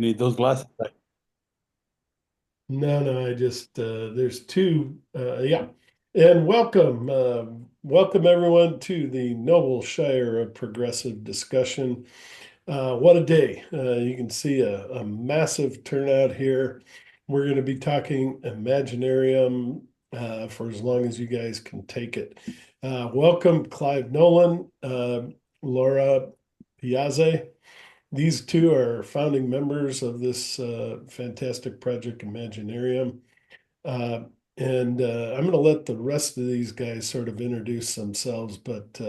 You need those glasses. No, no, I just there's two. Yeah, and welcome everyone to the Noble Shire of Progressive Discussion. What a day! You can see a massive turnout here. We're going to be talking Imaginarium for as long as you guys can take it. Welcome, Clive Nolan, Laura Piazza. These two are founding members of this fantastic project, Imaginarium. Uh, and I'm going to let the rest of these guys sort of introduce themselves, but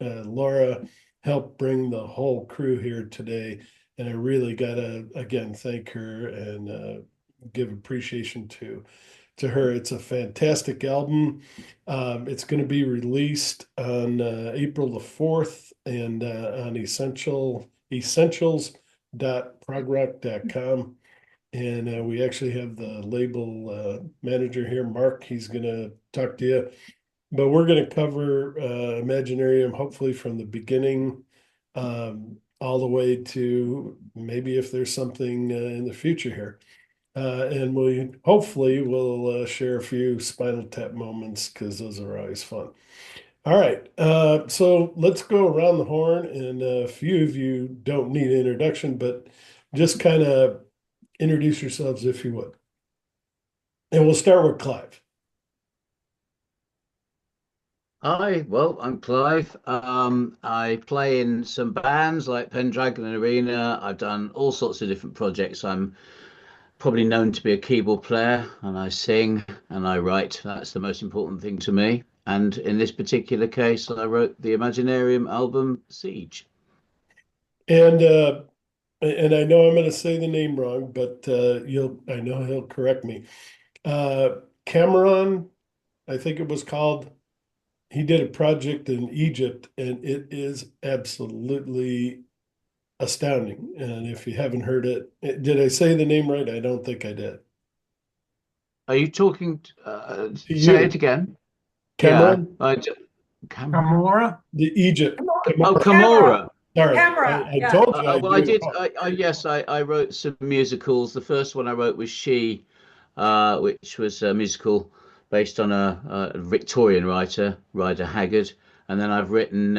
Laura, helped bring the whole crew here today. And I really got to, again, thank her and give appreciation to her. It's a fantastic album. It's going to be released on April the 4th and on essentials.progrock.com. And we actually have the label manager here, Mark. He's going to talk to you. But we're going to cover Imaginarium, hopefully from the beginning all the way to maybe if there's something in the future here. And we hopefully will share a few Spinal Tap moments because those are always fun. All right, so let's go around the horn, and a few of you don't need an introduction, but just kind of introduce yourselves if you would. And we'll start with Clive. Hi, well, I'm Clive. I play in some bands like Pendragon and Arena. I've done all sorts of different projects. I'm probably known to be a keyboard player, and I sing and I write. That's the most important thing to me. And in this particular case, I wrote the Imaginarium album Siege. And and I know I'm going to say the name wrong, but I know he'll correct me. Uh, Cameron, I think it was called. He did a project in Egypt, and it is absolutely astounding. And if you haven't heard it, did I say the name right? I don't think I did. Are you talking? To Say it you, again. Yeah, Cameron, Gamora? the Egypt. Oh, Camera. Camora. Sorry, Camera. I Yeah. told you I Well, I do. did. Yes, I wrote some musicals. The first one I wrote was She, which was a musical based on a Victorian writer, Rider Haggard. And then I've written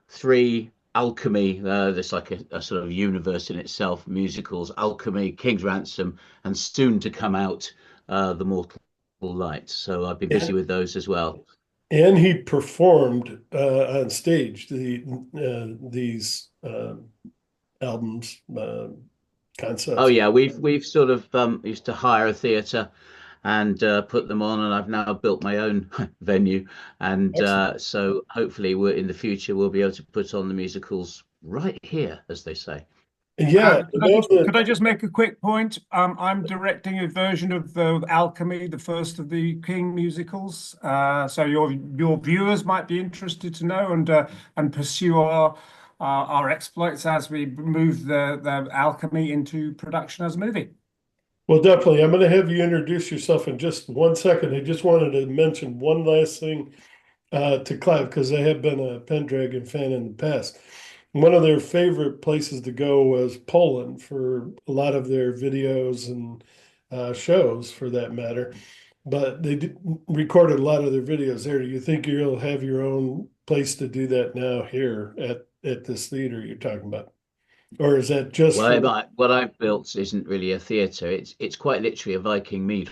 three Alchemy. There's like a sort of universe in itself, musicals, Alchemy, King's Ransom, and soon to come out, The Mortal Light. So I've been busy And, with those as well. and he performed on stage these albums, Oh concepts. yeah, we've sort of used to hire a theatre and put them on, and I've now built my own venue, and Excellent. so hopefully we're in the future we'll be able to put on the musicals right here, as they say. Yeah, you know Could I just make a quick point? I'm directing a version of the Alchemy, the first of the King musicals. So your viewers might be interested to know and pursue our exploits as we move the Alchemy into production as a movie. well, definitely. I'm going to have you introduce yourself in just 1 second. I just wanted to mention one last thing to Clive because I have been a Pendragon fan in the past. One of their favorite places to go was Poland for a lot of their videos and shows, for that matter. But recorded a lot of their videos there. Do you think you'll have your own place to do that now here at this theater you're talking about, or is that just for? What I've built isn't really a theatre. It's quite literally a Viking mead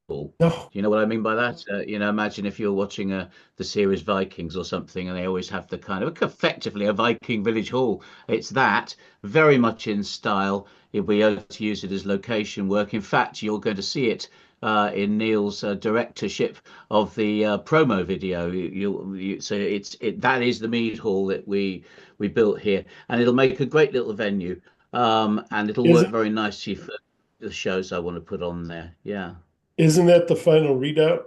hall. No, Do you know what I mean by that? Imagine if you're watching the series Vikings or something, and they always have the kind of effectively a Viking village hall. It's that very much in style. You'll be able to use it as location work. In fact, you're going to see it in Neil's directorship of the promo video. So that is the mead hall that we built here, and it'll make a great little venue. And it'll is work it? very nicely for the shows I want to put on there. Yeah. Isn't that the final readout?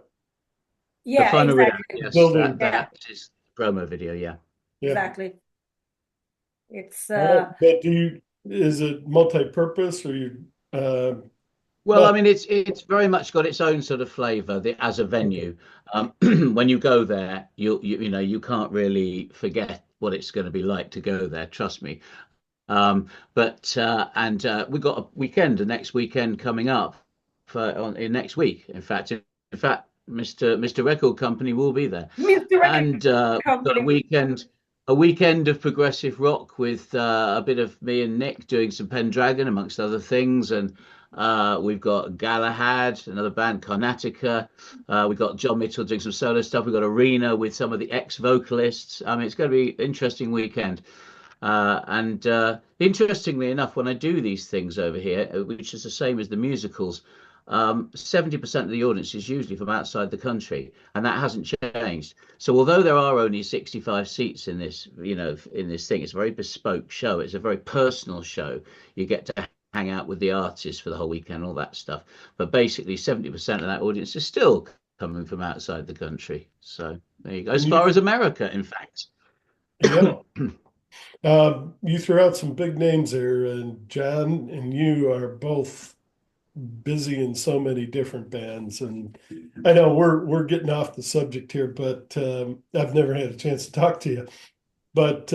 The Yeah, final readout, exactly. yes, Building. Yeah, that is the promo video, yeah. Yeah. exactly. It's All right. But is it multi-purpose or you, Well, well, I mean, it's very much got its own sort of flavour as a okay. venue. When you go there, you can't really forget what it's going to be like to go there. Trust me. But and we got a weekend, the next weekend coming up in next week. In fact, Mr. Record Company will be there, Mr. Record and we've got Company. a weekend of progressive rock with a bit of me and Nick doing some Pendragon amongst other things, and we've got Galahad, another band, Carnatica. We've got John Mitchell doing some solo stuff. We've got Arena with some of the ex-vocalists. I mean, it's going to be an interesting weekend. And interestingly enough, when I do these things over here, which is the same as the musicals, 70% of the audience is usually from outside the country, and that hasn't changed. So although there are only 65 seats in this, in this thing, it's a very bespoke show. It's a very personal show. You get to hang out with the artists for the whole weekend, all that stuff. But basically, 70% of that audience is still coming from outside the country. So there you go. As And far you, as America, in fact. yeah, you threw out some big names there, and John and you are both busy in so many different bands. And I know we're getting off the subject here, but I've never had a chance to talk to you. But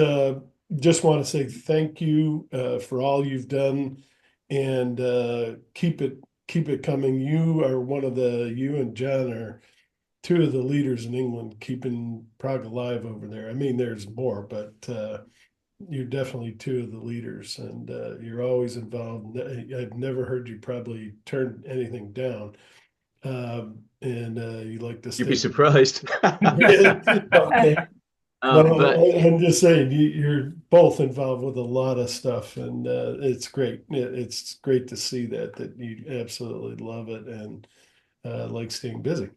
just want to say thank you for all you've done, and keep it coming. You and John are two of the leaders in England keeping prog alive over there. I mean, there's more, but you're definitely two of the leaders, and you're always involved. I've never heard you probably turn anything down, and you like to You'd be stay. surprised. Okay. Well, But I'm just saying you're both involved with a lot of stuff, and it's great. It's great to see that you absolutely love it and like staying busy.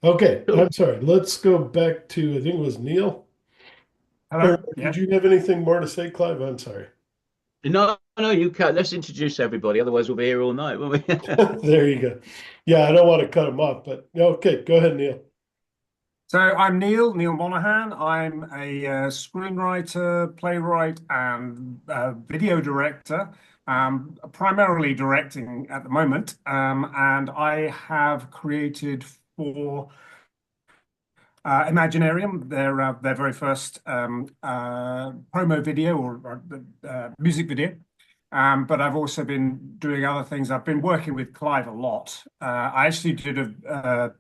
Okay, cool. I'm sorry. Let's go back to, I think it was Neil. Or Hello. did Yeah. you have anything more to say, Clive? I'm sorry. No, no, you can't. Let's introduce everybody. Otherwise, we'll be here all night, won't we? There you go. Yeah, I don't want to cut him off, but okay, go ahead, Neil. So I'm Neil Monaghan. I'm a screenwriter, playwright, and video director, primarily directing at the moment. And I have created for Imaginaerium, their very first promo video or music video. But I've also been doing other things. I've been working with Clive a lot. I actually did a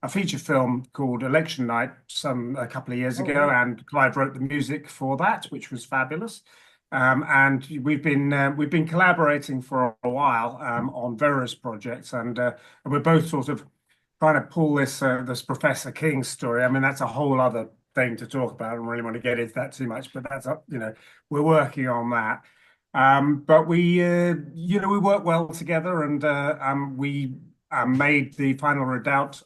feature film called Election Night a couple of years Oh, ago, wow. and Clive wrote the music for that, which was fabulous. And we've been collaborating for a while on various projects, and we're both sort of trying to pull this Professor King story. I mean, that's a whole other thing to talk about. I don't really want to get into that too much, but that's up, we're working on that. But we work well together, and we made the Final Redoubt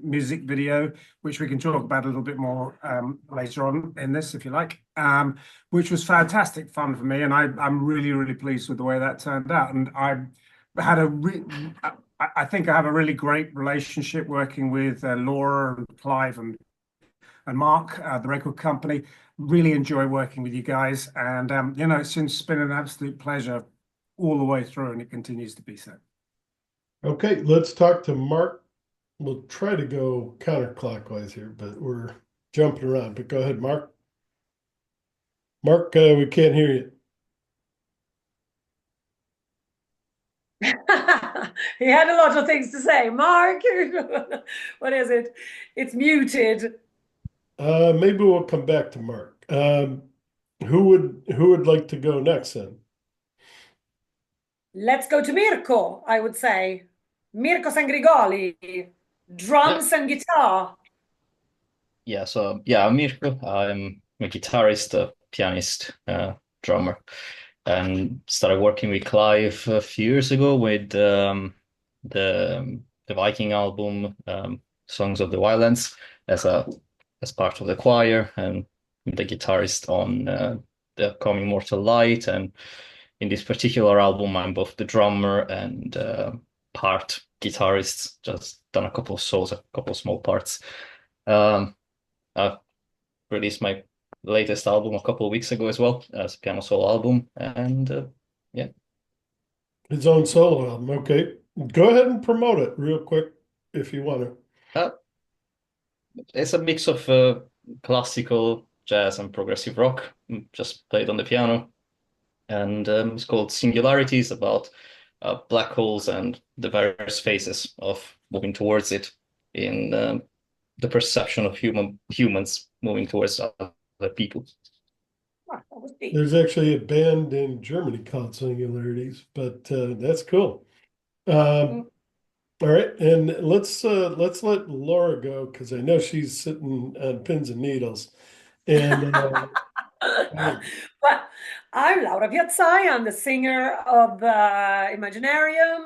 music video, which we can talk about a little bit more later on in this, if you like, which was fantastic fun for me, and I'm really, really pleased with the way that turned out. And had a re I think I have a really great relationship working with Laura and Clive and Mark, the record company. Really enjoy working with you guys, and it's since been an absolute pleasure all the way through, and it continues to be so. Okay, let's talk to Mark. We'll try to go counterclockwise here, but we're jumping around. But go ahead, Mark. Mark, we can't hear you. He had a lot of things to say. Mark, what is it? It's muted. Maybe we'll come back to Mark. Who would like to go next then? Let's go to Mirko, I would say. Mirko Sangrigoli, Yeah, drums and guitar. I'm Mirko. I'm a guitarist, a pianist, drummer, and started working with Clive a few years ago with the Viking album, Songs of the Wildlands, as part of the choir and the guitarist on the upcoming Mortal Light. And in this particular album, I'm both the drummer and part guitarist. Just done a couple of solos, a couple of small parts. Um, I've released my latest album a couple of weeks ago as well as a piano solo album, and yeah, His own solo album. Okay, go ahead and promote it real quick if you want to. uh, it's a mix of classical jazz and progressive rock, just played on the piano. and it's called Singularities, about black holes and the various phases of moving towards it in the perception of humans moving towards other people. Wow, that was deep. There's actually a band in Germany called Singularities, but that's cool. All right, and let's let Laura go because I know she's sitting on pins and needles. And Well, I'm Laura Piazzai. I'm the singer of Imaginaerium.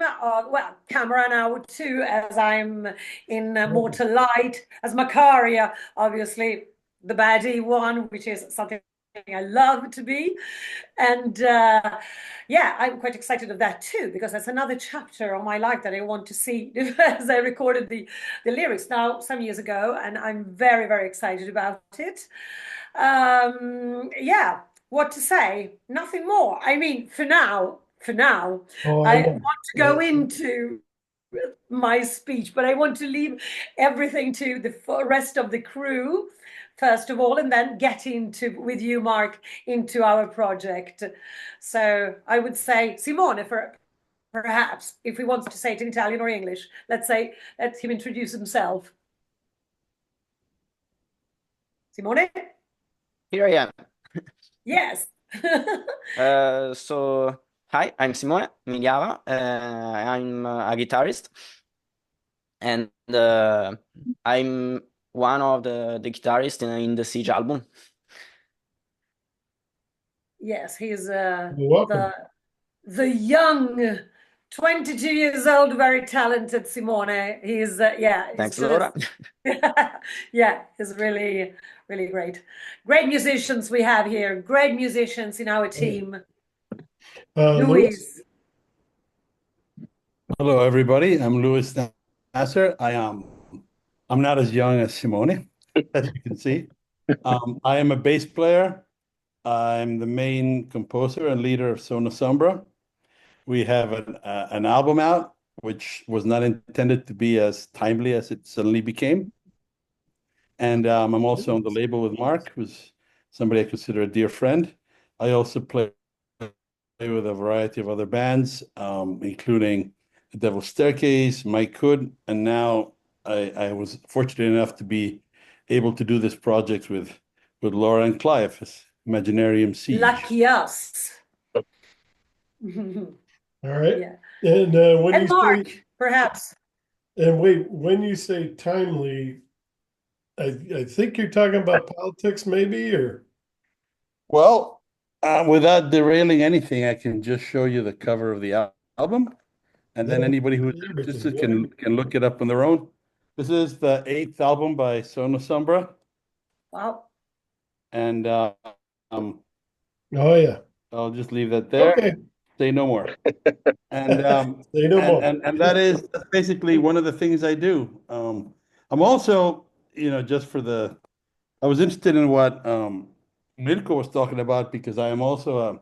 Well, camera now too, as I'm in Mortal Light as Macaria, obviously the baddie one, which is something I love to be. And yeah, I'm quite excited of that too, because that's another chapter of my life that I want to see as I recorded the lyrics now some years ago, and I'm very, very excited about it. Yeah, what to say? Nothing more. I mean, for now, oh, I I know. want to go into my speech, but I want to leave everything to the rest of the crew first of all, and then get into with you, Mark, into our project. So I would say Simone, for perhaps if he wants to say it in Italian or English, let him introduce himself. Simone? Here I am. Yes. So, hi, I'm Simone Migliava. I'm a guitarist, and I'm one of the guitarists in the Siege album. Yes, he's You're welcome. the young 22 years old, very talented Simone. He's yeah, he's Thanks, just Laura. yeah, he's really, really great. Great musicians we have here, great musicians in our team. Louis. Hello, everybody. I'm Louis Nasser. I'm not as young as Simone, as you can see. I am a bass player. I'm the main composer and leader of Sona Sombra. We have an album out, which was not intended to be as timely as it suddenly became. And I'm also on the label with Mark, who's somebody I consider a dear friend. I also play with a variety of other bands, including The Devil's Staircase, Mike Hood, and now I was fortunate enough to be able to do this project with Laura and Clive, Imaginarium Siege. Lucky us. All right. Yeah. And when And you Mark, say, perhaps. and wait, when you say timely, I think you're talking about politics, maybe, or Well, without derailing anything, I can just show you the cover of the album, and then anybody who's interested can look it up on their own. This is the 8th album by Sona Sombra. Wow. And oh yeah, I'll just leave that there. Okay. Say no more. And say no more. And that's basically one of the things I do. I'm also, just I was interested in what Mirko was talking about because I am also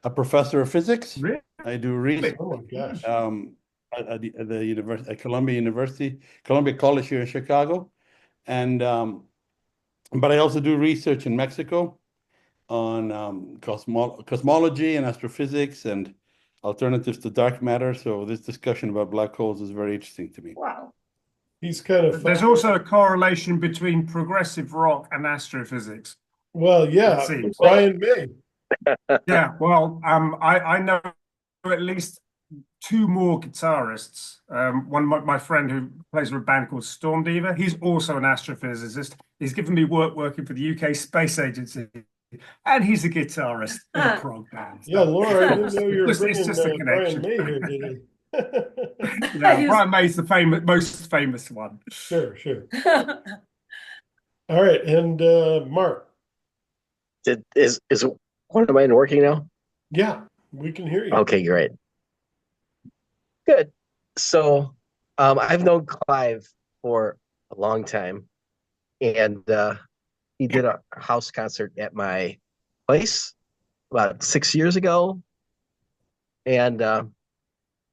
a professor of physics. Really? I do research. Oh my gosh. At the university, at Columbia College here in Chicago, and but I also do research in Mexico on cosmology and astrophysics and alternatives to dark matter. So this discussion about black holes is very interesting to me. Wow. He's kind of There's also a correlation between progressive rock and astrophysics. well, yeah, Brian May. Yeah, well, I know at least two more guitarists. One, my friend who plays with a band called Storm Diva, he's also an astrophysicist. He's given me work working for the UK Space Agency, and he's a guitarist in a prog band. Yeah, Laura, I didn't know you were it's bringing just a connection. Brian May here today. Yeah, Brian May's the most famous one. Sure. All right, and Mark. Is one of mine working now? Yeah, we can hear you. Okay, great. Good. So I've known Clive for a long time, and he did a house concert at my place about 6 years ago. And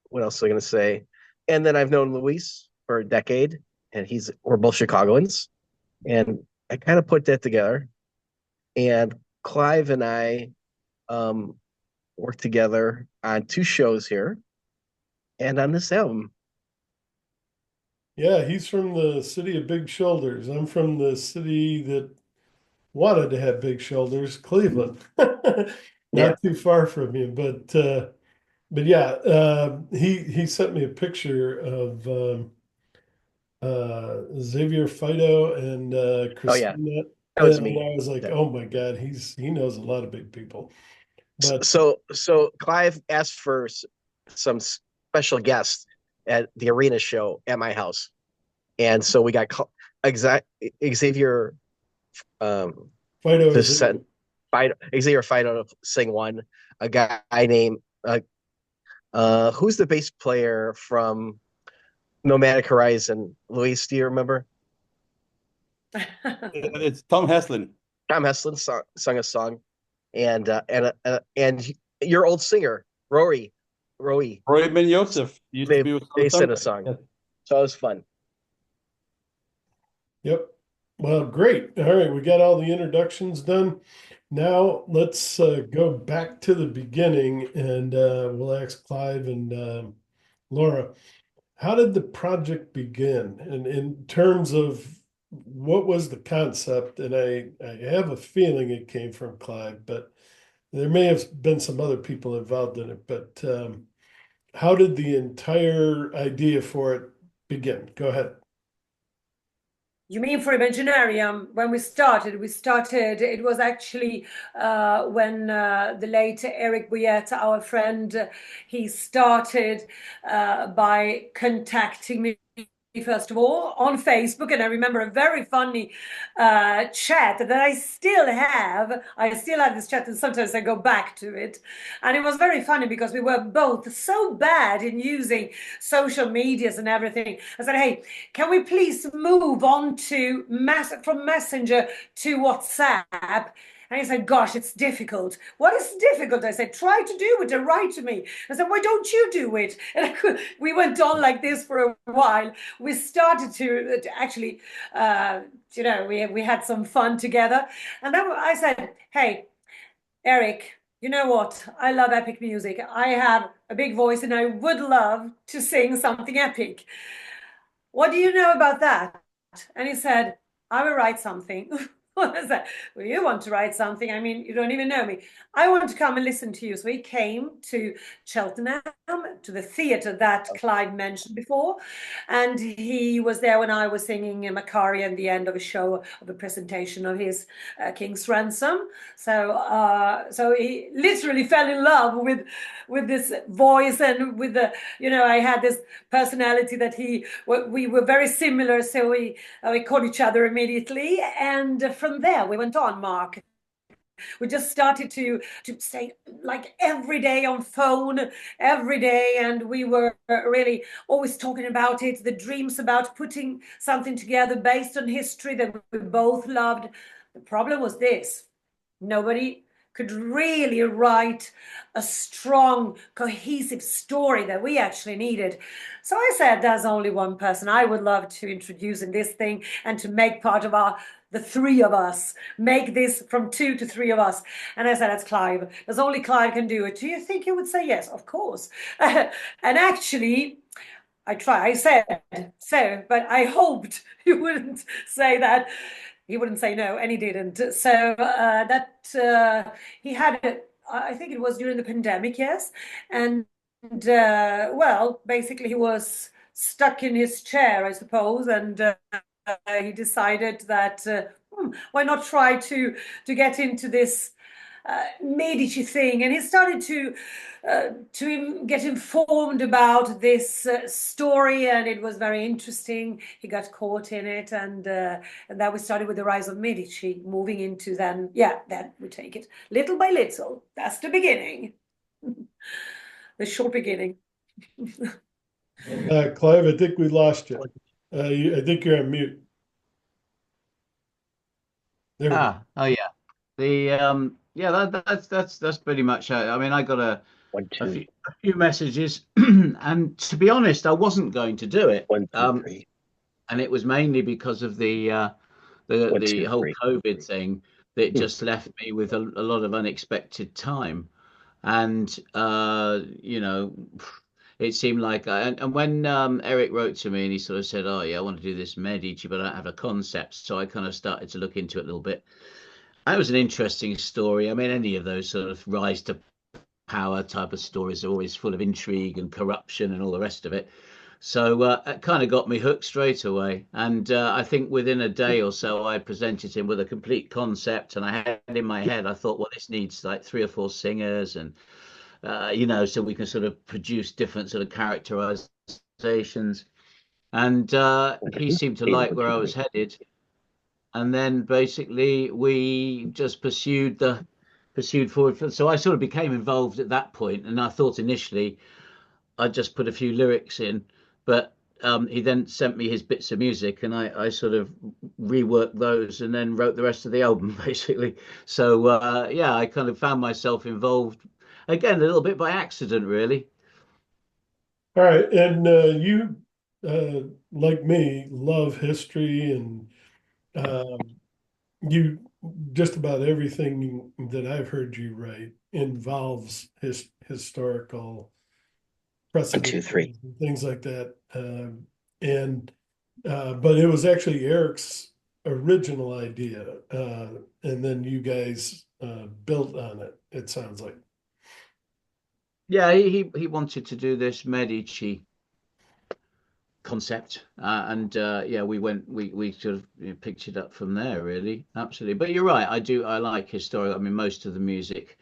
what else was I going to say? And then I've known Luis for a decade, and we're both Chicagoans, and I kind of put that together. And Clive and I worked together on 2 shows here and on this album. Yeah, he's from the city of big shoulders. I'm from the city that wanted to have big shoulders, Cleveland. Yeah. Not too far from you, but yeah, he sent me a picture of Xavier Fido and Oh yeah, Christina, that was and me. I was like, Yeah. oh my God, he knows a lot of big people. But So Clive asked for some special guests at the arena show at my house, and so we got Xavier Fido to is send Xavier Fido to sing one. A guy named who's the bass player from Nomadic Horizon? Luis, do you remember? It's Tom Heslin. Tom Heslin sung a song, and your old singer Rory Ben Joseph used to be with they sang a Sunday. song, Yes. so it was fun. Yep. Well, great. All right, we got all the introductions done. Now let's go back to the beginning, and we'll ask Clive and Laura, how did the project begin? And in terms of what was the concept? And I have a feeling it came from Clive, but there may have been some other people involved in it. But how did the entire idea for it begin? Go ahead. You mean for Imaginaerium, when we started, it was actually when the late Eric Bouillette, our friend, he started by contacting me first of all on Facebook, and I remember a very funny chat that I still have. I still have this chat, and sometimes I go back to it. And it was very funny because we were both so bad in using social medias and everything. I said, hey, can we please move on to from Messenger to WhatsApp? And he said, gosh, it's difficult. What is difficult? I said, try to do it and write to me. I said, why don't you do it? And we went on like this for a while. We started to actually, we had some fun together. And then I said, hey, Eric, you know what? I love epic music. I have a big voice and I would love to sing something epic. What do you know about that? And he said, I will write something. What is that? Well, you want to write something? I mean, you don't even know me. I want to come and listen to you. So he came to Cheltenham, to the theatre that Clive mentioned before. And he was there when I was singing Macaria at the end of a show, of a presentation of his King's Ransom. So he literally fell in love with this voice and with the, I had this personality that we were very similar. So we caught each other immediately. And from there, we went on, Mark. We just started to say like every day on phone, every day. And we were really always talking about it, the dreams about putting something together based on history that we both loved. The problem was this: nobody could really write a strong, cohesive story that we actually needed. So I said, there's only one person I would love to introduce in this thing and to make part of the 3 of us, make this from 2 to 3 of us. And I said, that's Clive. There's only Clive can do it. Do you think he would say yes? Of course. And actually, I said so, but I hoped he wouldn't say that. He wouldn't say no, and he didn't. So he had it, I think it was during the pandemic, yes. And well, basically he was stuck in his chair, I suppose, and he decided that why not try to get into this Medici thing, and he started to get informed about this story, and it was very interesting. He got caught in it, and then we started with the rise of Medici, moving into then we take it little by little. That's the beginning, the short beginning. Clive, I think we lost you. I think you're on mute. There we go. Oh yeah. That's pretty much it. I mean, I got a few messages, and to be honest, I wasn't going to do it. 1, 2, 3. And it was mainly because of the whole COVID thing. that just left me with a lot of unexpected time. And it seemed like and when Eric wrote to me and he sort of said, "Oh yeah, I want to do this Medici, but I don't have a concept," so I kind of started to look into it a little bit. And it was an interesting story. I mean, any of those sort of rise to power type of stories are always full of intrigue and corruption and all the rest of it. So it kind of got me hooked straight away. And I think within a day or so, I presented him with a complete concept. And I had in my head, I thought, well, this needs like 3 or 4 singers, and so we can sort of produce different sort of characterizations. And he seemed to like where I was headed. And then basically we just pursued forward. So I sort of became involved at that point. And I thought initially I just put a few lyrics in, but he then sent me his bits of music, and I sort of reworked those, and then wrote the rest of the album basically. So yeah, I kind of found myself involved again a little bit by accident, really. All right, and you, like me, love history, and you just about everything that I've heard you write involves historical 2, 3. precedent and things like that. And but it was actually Eric's original idea, and then you guys built on it. It sounds like. Yeah, he wanted to do this Medici concept, and yeah, we sort of picked it up from there, really. Absolutely. But you're right, I like historical. I mean, most of the music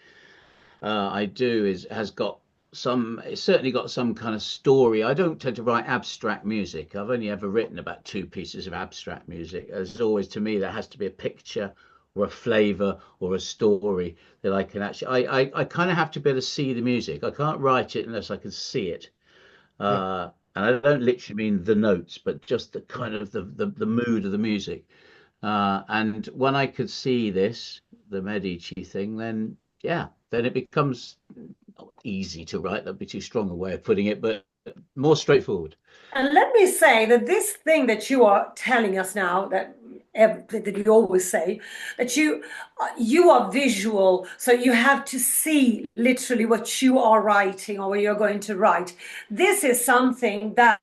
I do is has got some, it's certainly got some kind of story. I don't tend to write abstract music. I've only ever written about 2 pieces of abstract music. As always, to me, there has to be a picture or a flavor or a story that I can actually. I kind of have to be able to see the music. I can't write it unless I can see it. Yeah. And I don't literally mean the notes, but just the kind of the mood of the music. And when I could see this, the Medici thing, then yeah, then it becomes not easy to write. That'd be too strong a way of putting it, but more straightforward. And let me say that this thing that you are telling us now, that you always say, that you are visual, so you have to see literally what you are writing or what you're going to write. This is something that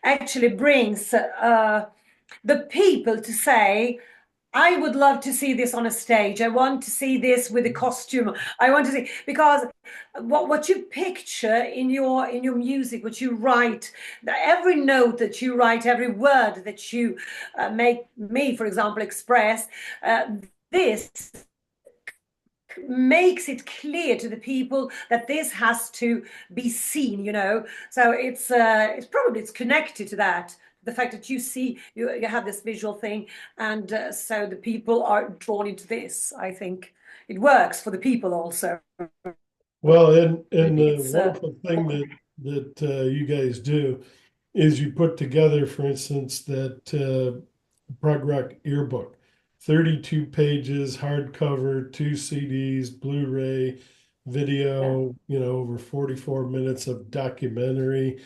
actually brings the people to say, I would love to see this on a stage. I want to see this with a costume. I want to see, because what you picture in your music, what you write, every note that you write, every word that you make me, for example, express, this makes it clear to the people that this has to be seen. So it's connected to that, the fact that you have this visual thing, and so the people are drawn into this. I think it works for the people also. Well, and the It's wonderful thing that you guys do is you put together, for instance, that prog rock yearbook, 32 pages, hardcover, 2 CDs, Blu-ray, yeah. video, over 44 minutes of documentary.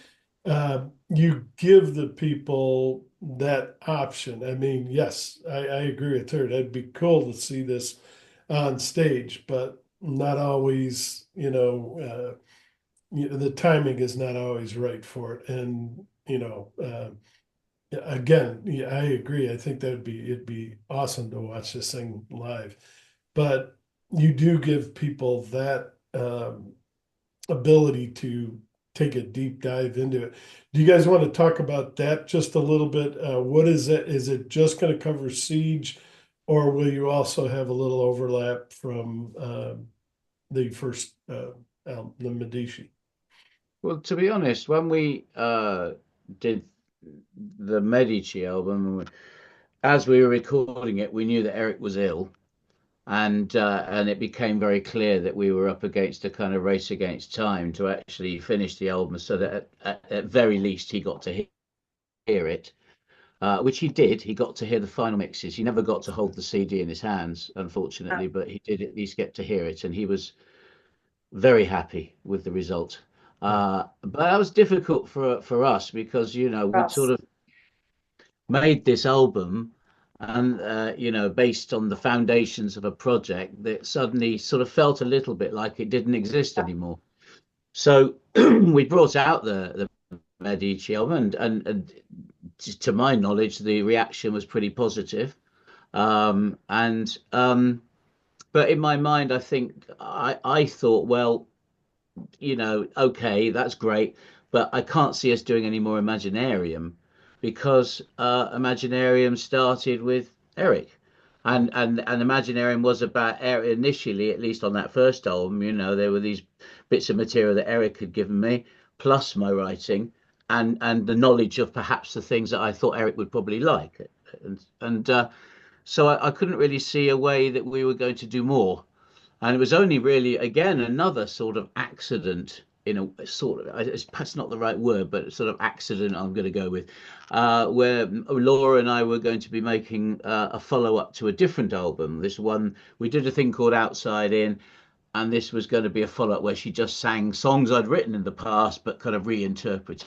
You give the people that option. I mean, yes, I agree with her. That'd be cool to see this on stage, but not always, the timing is not always right for it. And, again, yeah, I agree. I think it'd be awesome to watch this thing live. But you do give people that ability to take a deep dive into it. Do you guys want to talk about that just a little bit? What is it? Is it just going to cover Siege, or will you also have a little overlap from the first album, the Medici? Well, to be honest, when we did the Medici album, as we were recording it, we knew that Eric was ill, and it became very clear that we were up against a kind of race against time to actually finish the album, so that at very least he got to hear it, which he did. He got to hear the final mixes. He never got to hold the CD in his hands, unfortunately, but he did at least get to hear it, and he was very happy with the result. But that was difficult for us because we'd sort Us. of made this album and based on the foundations of a project that suddenly sort of felt a little bit like it didn't exist anymore. So we brought out the Medici album, and to my knowledge, the reaction was pretty positive. And But in my mind, I think I thought, well, okay, that's great, but I can't see us doing any more Imaginarium because Imaginarium started with Eric. And Imaginarium was about Eric initially, at least on that first album. There were these bits of material that Eric had given me, plus my writing, and the knowledge of perhaps the things that I thought Eric would probably like. And so I couldn't really see a way that we were going to do more. And it was only really, again, another sort of accident, that's not the right word, but sort of accident I'm going to go with, where Laura and I were going to be making a follow-up to a different album. This one, we did a thing called Outside In, and this was going to be a follow-up where she just sang songs I'd written in the past, but kind of reinterpreted.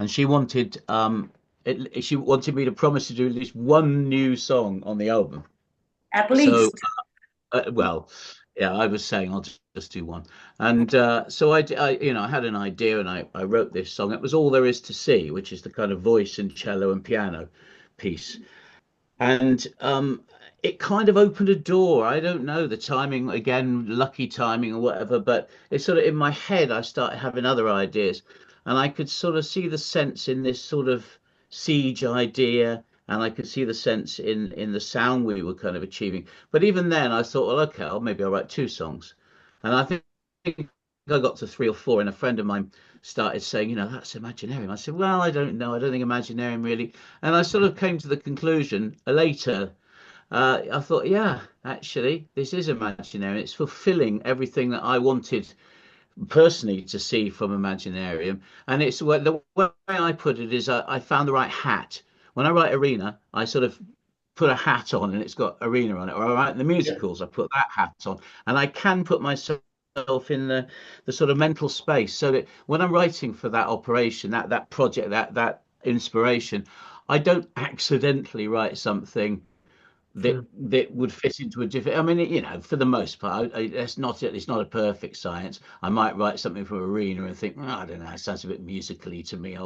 And she wanted me to promise to do at least one new song on the album. At So least. well, yeah, I was saying I'll just do one, and so I had an idea, and I wrote this song. It was All There Is to See, which is the kind of voice and cello and piano piece, and it kind of opened a door. I don't know the timing, again, lucky timing or whatever, but it's sort of in my head. I started having other ideas, and I could sort of see the sense in this sort of siege idea, and I could see the sense in the sound we were kind of achieving. But even then, I thought, well, okay, maybe I'll write two songs, and I think I got to three or four, and a friend of mine started saying, that's Imaginarium. I said, well, I don't know. I don't think Imaginarium really. And I sort of came to the conclusion later. I thought, yeah, actually, this is Imaginarium. It's fulfilling everything that I wanted personally to see from Imaginarium. And the way I put it is I found the right hat. When I write Arena, I sort of put a hat on and it's got Arena on it. Or I write the musicals, I put that hat on. And I can put myself in the sort of mental space so that when I'm writing for that operation, that project, that inspiration, I don't accidentally write something that would fit into a different. I mean, for the most part, it's not a perfect science. I might write something from Arena and think, I don't know, it sounds a bit musically to me.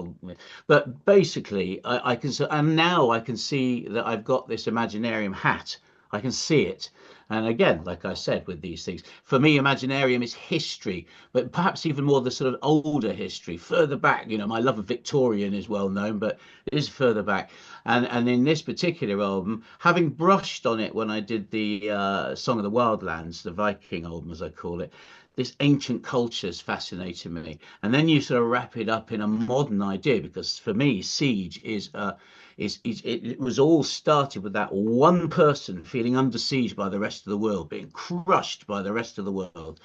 But basically, I can, and now I can see that I've got this Imaginarium hat. I can see it. And again, like I said, with these things, for me, Imaginarium is history, but perhaps even more the sort of older history, further back. My love of Victorian is well known, but it is further back. And in this particular album, having brushed on it when I did the Song of the Wildlands, the Viking album, as I call it, this ancient culture is fascinating me. And then you sort of wrap it up in a modern idea, because for me, Siege it was all started with that one person feeling under siege by the rest of the world, being crushed by the rest of the world.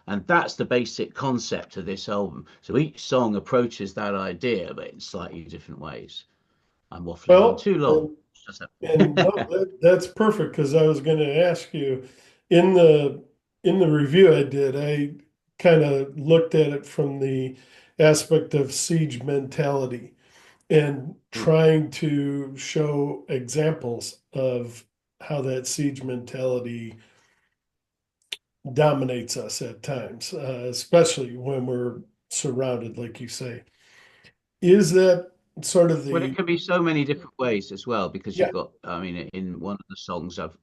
And that's the basic concept of this album. So each song approaches that idea, but in slightly different ways. I'm waffling on too long. And no, that's perfect, because I was going to ask you in the review I did, I kind of looked at it from the aspect of siege mentality and trying to show examples of how that siege mentality dominates us at times, especially when we're surrounded, like you say. Is that sort of Well, it the, can be so many different ways as well, because yeah, you've got, I mean, in one of the songs of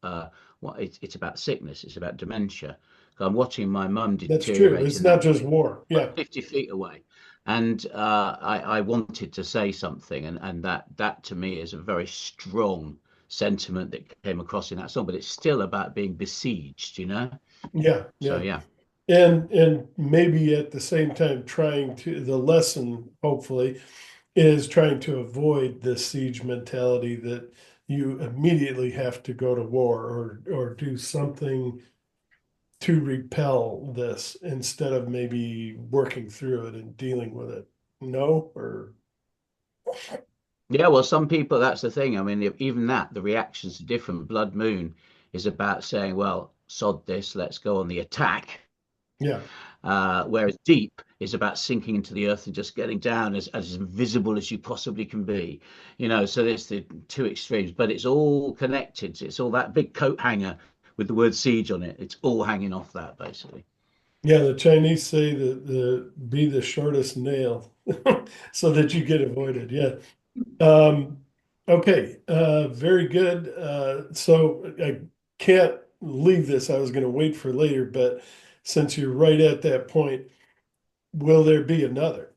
it's about sickness, it's about dementia. So I'm watching my mum that's true. deteriorate It's in not that just way, war. Yeah. 50 feet away. And I wanted to say something, and that to me is a very strong sentiment that came across in that song, but it's still about being besieged. Yeah. So Yeah. yeah. And maybe at the same time the lesson, hopefully, is trying to avoid this siege mentality that you immediately have to go to war or do something to repel this instead of maybe working through it and dealing with it. No, or Yeah, well, some people, that's the thing. I mean, even that, the reactions are different. Blood Moon is about saying, well, sod this, let's go on the attack. yeah, Whereas Deep is about sinking into the earth and just getting down as invisible as you possibly can be. So there's the two extremes, but it's all connected. It's all that big coat hanger with the word siege on it. It's all hanging off that, basically. Yeah, the Chinese say that be the shortest nail so that you get avoided. Yeah. Okay. Very good. So I can't leave this. I was going to wait for later, but since you're right at that point, will there be another?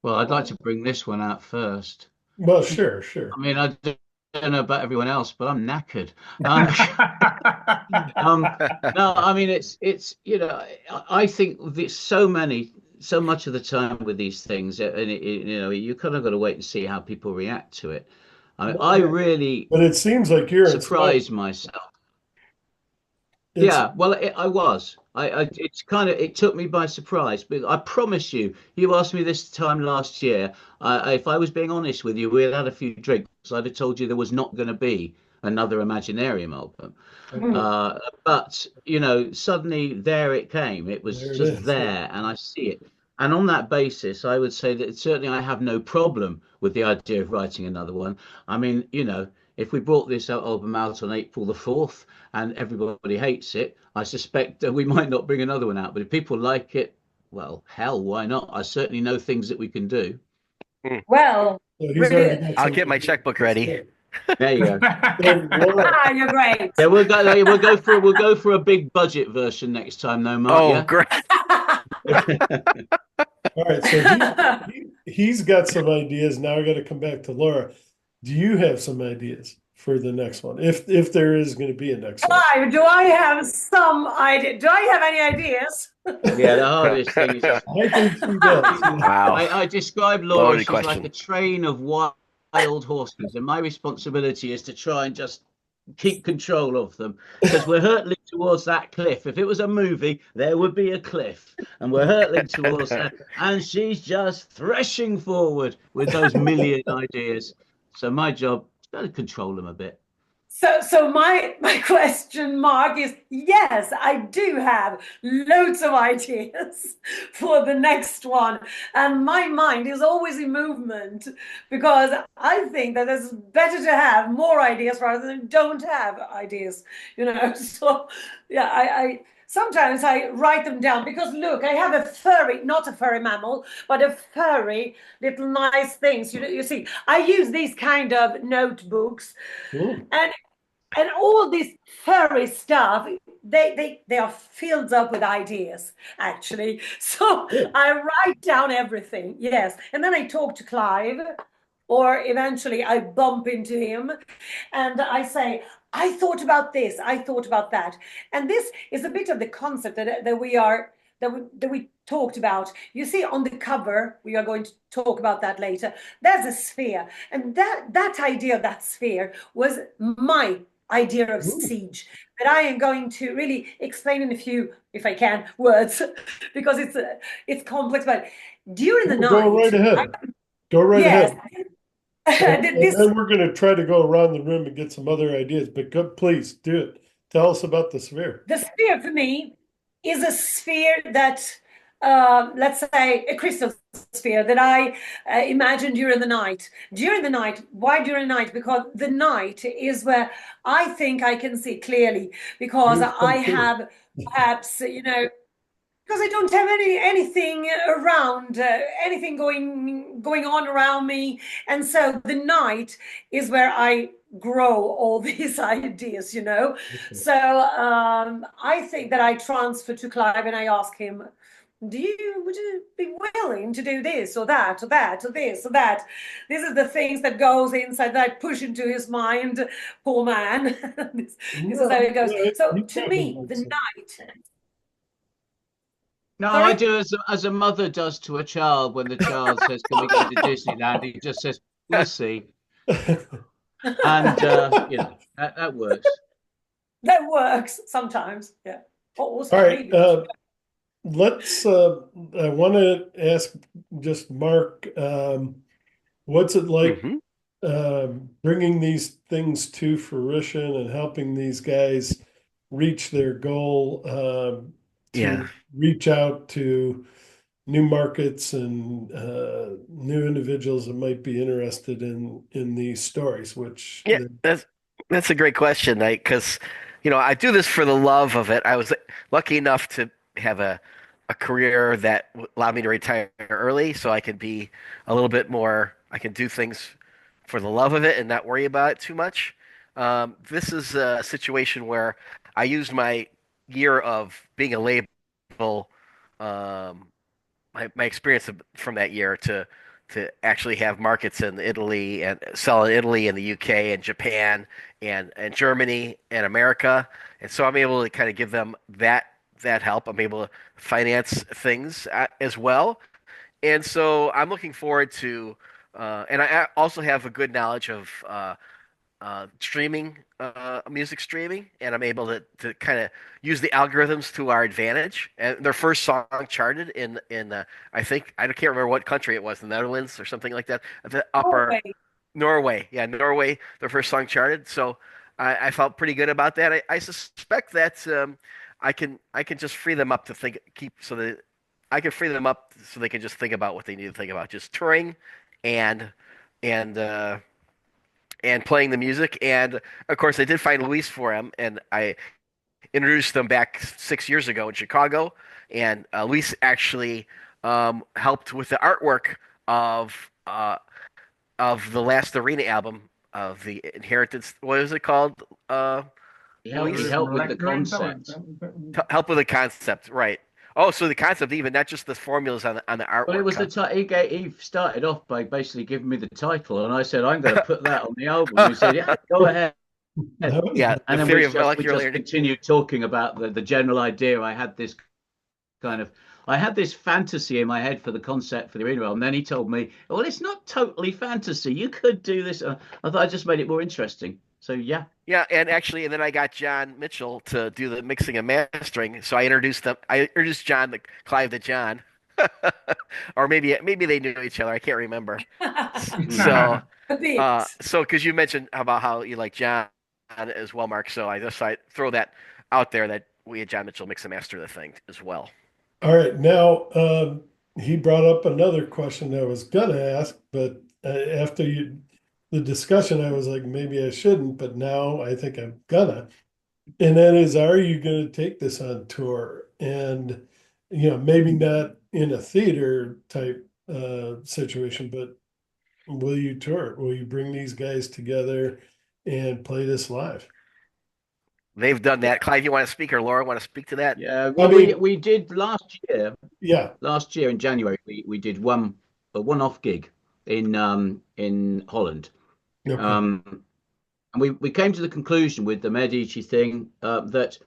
Well, I'd like to bring this one out first. Well, sure. I mean, I don't know about everyone else, but I'm knackered. No, I mean it's I think there's so much of the time with these things, and you kind of got to wait and see how people react to it. I really, but it seems like you're surprised myself. Yeah, well, I was. It took me by surprise. But I promise you, you asked me this time last year. If I was being honest with you, we had a few drinks. I'd have told you there was not going to be another Imaginarium album. But suddenly there it came. It was just there, and I see it. And on that basis, I would say that certainly I have no problem with the idea of writing another one. I mean, if we brought this album out on April the 4th and everybody hates it, I suspect that we might not bring another one out. But if people like it, well, hell, why not? I certainly know things that we can do. Well, I'll get my checkbook ready. There you go. You're great. Yeah, we'll go for a big budget version next time, though, Mark. Oh, great. All right, so he's got some ideas. Now I got to come back to Laura. Do you have some ideas for the next one? If there is going to be a next one. Do I have some idea? Do I have any ideas? Yeah, the hardest thing is I think she does. Wow. I describe Laura Loaded as question. like a train of wild horses, and my responsibility is to try and just keep control of them, because we're hurtling towards that cliff. If it was a movie, there would be a cliff, and we're hurtling towards that, and she's just threshing forward with those million ideas. So my job is to control them a bit. So my question mark is, yes, I do have loads of ideas for the next one. And my mind is always in movement, because I think that it's better to have more ideas rather than don't have ideas, So yeah, I sometimes I write them down, because look, I have not a furry mammal, but a furry little nice things. You see, I use these kind of notebooks. Ooh. And all this furry stuff, they are filled up with ideas, actually. So I write down everything, yes. And then I talk to Clive, or eventually I bump into him, and I say, I thought about this, I thought about that. And this is a bit of the concept that we talked about. You see on the cover, we are going to talk about that later, there's a sphere. And that idea of that sphere was my idea of siege, that I am going to really explain in a few, if I can, words, because it's complex. But during the night, go right ahead. Go right ahead. This, and we're going to try to go around the room and get some other ideas. But please do it. Tell us about the sphere. The sphere for me is a sphere that, let's say, a crystal sphere that I imagine during the night. During the night. Why during the night? Because the night is where I think I can see clearly, because I have perhaps, because I don't have anything around, anything going on around me. And so the night is where I grow all these ideas, Okay. So I think that I transfer to Clive and I ask him, would you be willing to do this or that or that or this or that? This is the things that goes inside that I push into his mind. Poor man. this is how it goes. So to me, the night. No, Sorry? I do as a mother does to a child when the child says, "Can we go to Disneyland?" He just says, "We'll see," and that works. That works sometimes, yeah. All right. Let's. I want to ask just Mark, what's it like bringing these things to fruition and helping these guys reach their goal? to reach out to new markets and new individuals that might be interested in these stories, which Yeah, that's a great question, because I do this for the love of it. I was lucky enough to have a career that allowed me to retire early, so I can be a little bit more. I can do things for the love of it and not worry about it too much. This is a situation where I used my year of being a label, um, my experience from that year to actually have markets in Italy and sell in Italy and the UK and Japan and Germany and America. And so I'm able to kind of give them that help. I'm able to finance things as well. And so I'm looking forward to, and I also have a good knowledge of streaming, music streaming, and I'm able to kind of use the algorithms to our advantage. And their first song charted in I think I can't remember what country it was, the Netherlands or something like that. The upper Norway. Norway, yeah, Norway. Their first song charted, so I felt pretty good about that. I suspect that I can just free them up to think, keep so that I can free them up so they can just think about what they need to think about, just touring and and uh, and playing the music. And of course, I did find Luis for him, and I introduced them back 6 years ago in Chicago. And Luis actually helped with the artwork of uh, of the last Arena album of the Inheritance. What is it called? He Luis? helped with the concept. Help with the concept, right? Oh, so the concept, even not just the formulas on the artwork. Well, it was he started off by basically giving me the title, and I said I'm going to put that on the album. And he said, "Yeah, go ahead." Yeah, and then theory we of just, molecular continued talking about the general idea. I had this fantasy in my head for the concept for the arena, and then he told me, "Well, it's not totally fantasy. You could do this." I thought I just made it more interesting. So yeah. Yeah, and actually, and then I got John Mitchell to do the mixing and mastering. So I introduced them. I introduced John to Clive to John, or maybe they knew each other. I can't remember. So, A bit. because you mentioned about how you like John as well, Mark. So I throw that out there that we had John Mitchell mix and master the thing as well. All right. Now, he brought up another question I was gonna ask, but after the discussion, I was like, maybe I shouldn't, but now I think I'm gonna. And that is, are you going to take this on tour? And, maybe not in a theater type situation, but will you tour? Will you bring these guys together and play this live? They've done that. Clive, you want to speak, or Laura want to speak to that? Yeah, well, we did last year. Yeah, last year in January, we did a one-off gig in Holland. okay. And we came to the conclusion with the Medici thing that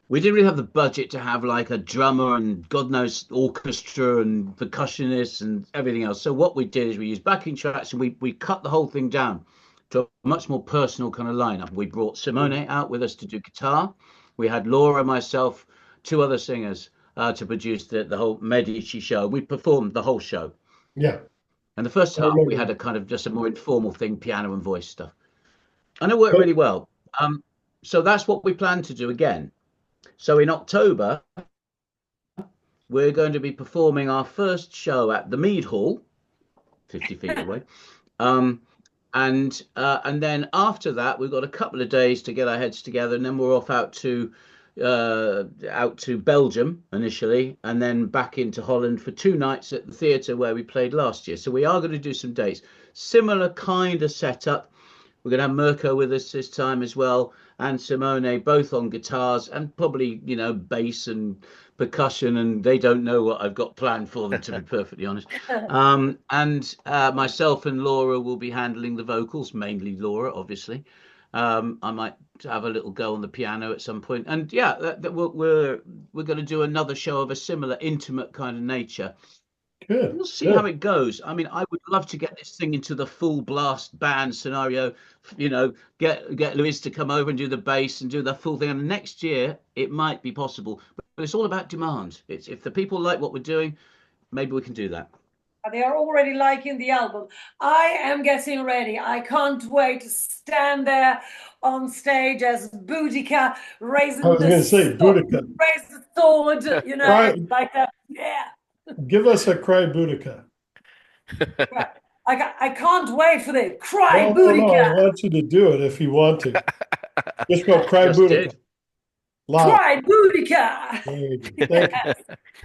we didn't really have the budget to have like a drummer and God knows orchestra and percussionists and everything else. So what we did is we used backing tracks and we cut the whole thing down to a much more personal kind of lineup. We brought Simone out with us to do guitar. We had Laura, myself, two other singers to produce the whole Medici show. We performed the whole show. Yeah. And the first half we had a kind of just a more informal thing, piano and voice stuff. And it worked really well. So that's what we plan to do again. So in October, we're going to be performing our first show at the Mead Hall, 50 feet away. And then after that, we've got a couple of days to get our heads together, and then we're off out to Belgium initially, and then back into Holland for 2 nights at the theatre where we played last year. So we are going to do some dates. Similar kind of setup. We're going to have Mirko with us this time as well, and Simone, both on guitars and probably, bass and percussion, and they don't know what I've got planned for them, to be perfectly honest. And myself and Laura will be handling the vocals, mainly Laura, obviously. I might have a little go on the piano at some point. And yeah, we're going to do another show of a similar intimate kind of nature. Good. We'll see how it goes. I mean, I would love to get this thing into the full blast band scenario, get Luis to come over and do the bass and do the full thing. And next year it might be possible, but it's all about demand. It's if the people like what we're doing, maybe we can do that. They are already liking the album. I am getting ready. I can't wait to stand there on stage as Boudica, I raising was going to say Boudica. raise the sword, you know, Cry, like that. Yeah. give us a cry Boudica. Right. I can't wait for this. Cry, No, no, no. I Boudica. want you to do it if you want to. Just go cry Just Boudica. did. Loud. Cry, Boudica. There you go.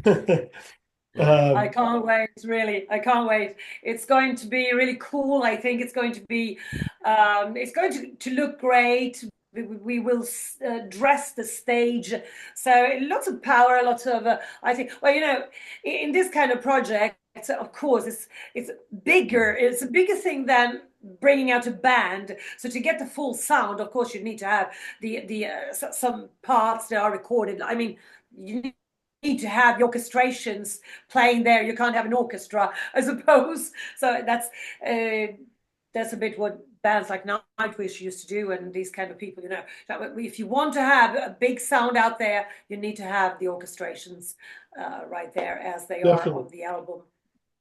Thank you. I can't wait, really. I can't wait. It's going to be really cool. I think it's going to be, it's going to look great. We will dress the stage. So lots of power, lots of, I think, well, you know, in this kind of project, of course, it's bigger. It's a bigger thing than bringing out a band. So to get the full sound, of course, you need to have the some parts that are recorded. I mean, you need to have the orchestrations playing there. You can't have an orchestra, I suppose. So that's a bit what bands like Nightwish used to do, and these kind of people. You know, if you want to have a big sound out there, you need to have the orchestrations right there as they are on the album.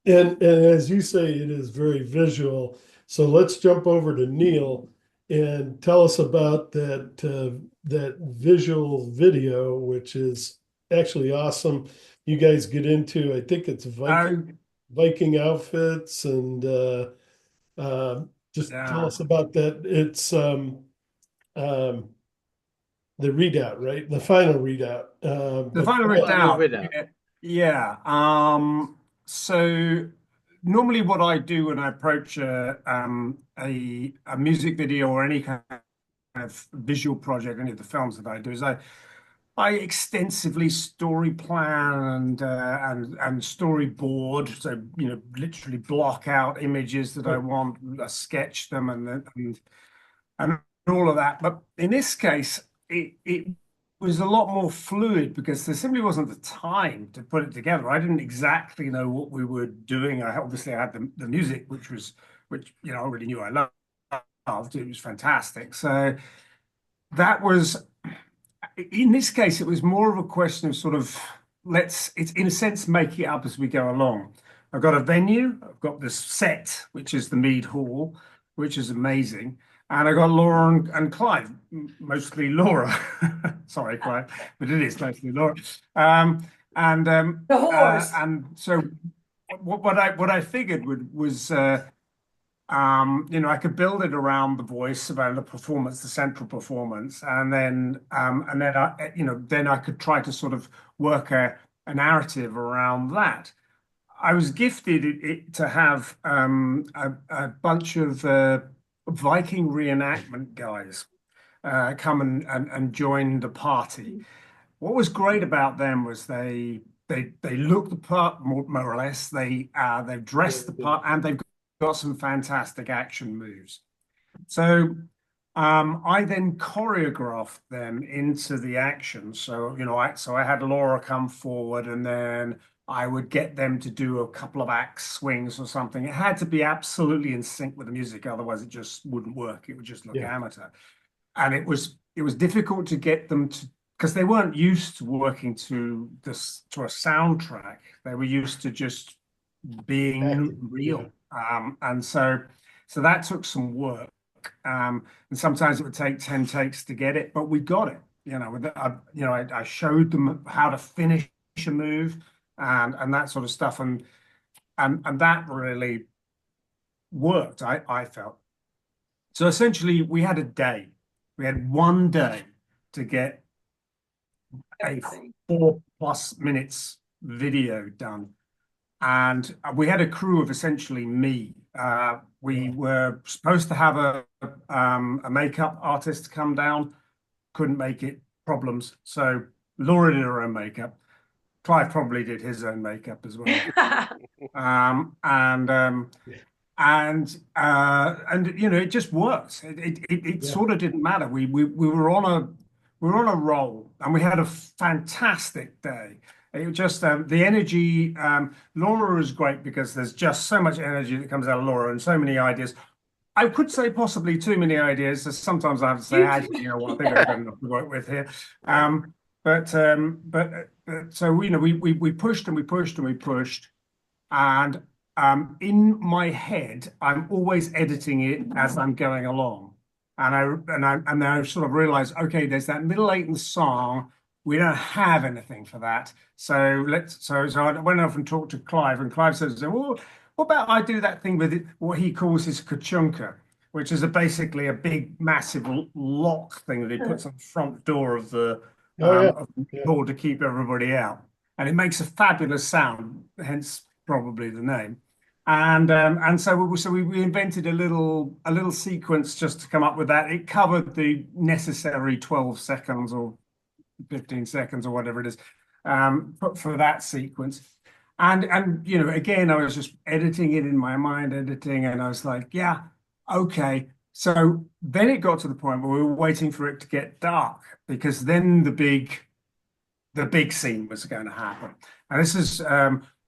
And as you say, it is very visual. So let's jump over to Neil and tell us about that visual video, which is actually awesome. You guys get into, I think it's Viking outfits, and just tell us about that. It's the readout, right? The final readout. The final readout. Yeah. So normally what I do when I approach a music video or any kind of visual project, any of the films that I do, is I extensively story plan and storyboard. So, you know, literally block out images that I want, sketch them and all of that. But in this case, it was a lot more fluid because there simply wasn't the time to put it together. I didn't exactly know what we were doing. Obviously I had the music, which you know I already knew I loved. It was fantastic. So that was, in this case, it was more of a question of sort of it's in a sense make it up as we go along. I've got a venue, I've got this set, which is the Mead Hall, which is amazing. And I got Laura and Clive, mostly Laura. Sorry, Clive, but it is mostly Laura. The horse. And so what I figured was you know, I could build it around the voice, around the performance, the central performance, and then I, you know, then I could try to sort of work a narrative around that. I was gifted to have a bunch of Viking reenactment guys come and join the party. What was great about them was they look the part more or less. They've dressed the part, and they've got some fantastic action moves. So I then choreographed them into the action. So, you know, I had Laura come forward, and then I would get them to do a couple of axe swings or something. It had to be absolutely in sync with the music, otherwise it just wouldn't work. It would just look amateur. And it was difficult to get them to, because they weren't used to working to a soundtrack. They were used to just being real. And so that took some work. And sometimes it would take 10 takes to get it, but we got it. You know, I showed them how to finish a move and that sort of stuff, and that really worked. I felt. So essentially, we had a day. We had one day to get a 4+ minutes video done. And we had a crew of essentially me. We were supposed to have a makeup artist come down, couldn't make it, problems. So Laura did her own makeup. Clive probably did his own makeup as well. And you know, it just works. It sort of didn't matter. We were on a roll, and we had a fantastic day. It just the energy. Laura is great because there's just so much energy that comes out of Laura and so many ideas. I could say possibly too many ideas. So sometimes I have to say, actually, you know what, I think I've got enough to work with here. But so you know, we pushed and we pushed and we pushed, and in my head, I'm always editing it as I'm going along. And I sort of realized, okay, there's that middle eight in the song. We don't have anything for that. So I went off and talked to Clive, and Clive says, well, what about I do that thing with it, what he calls his kachunka, which is basically a big, massive lock thing that he puts on the front door of the door to keep everybody out. And it makes a fabulous sound, hence probably the name. And so we invented a little sequence just to come up with that. It covered the necessary 12 seconds or 15 seconds or whatever it is for that sequence. And you know, again, I was just editing it in my mind, and I was like, yeah, okay. So then it got to the point where we were waiting for it to get dark, because then the big scene was going to happen. And this is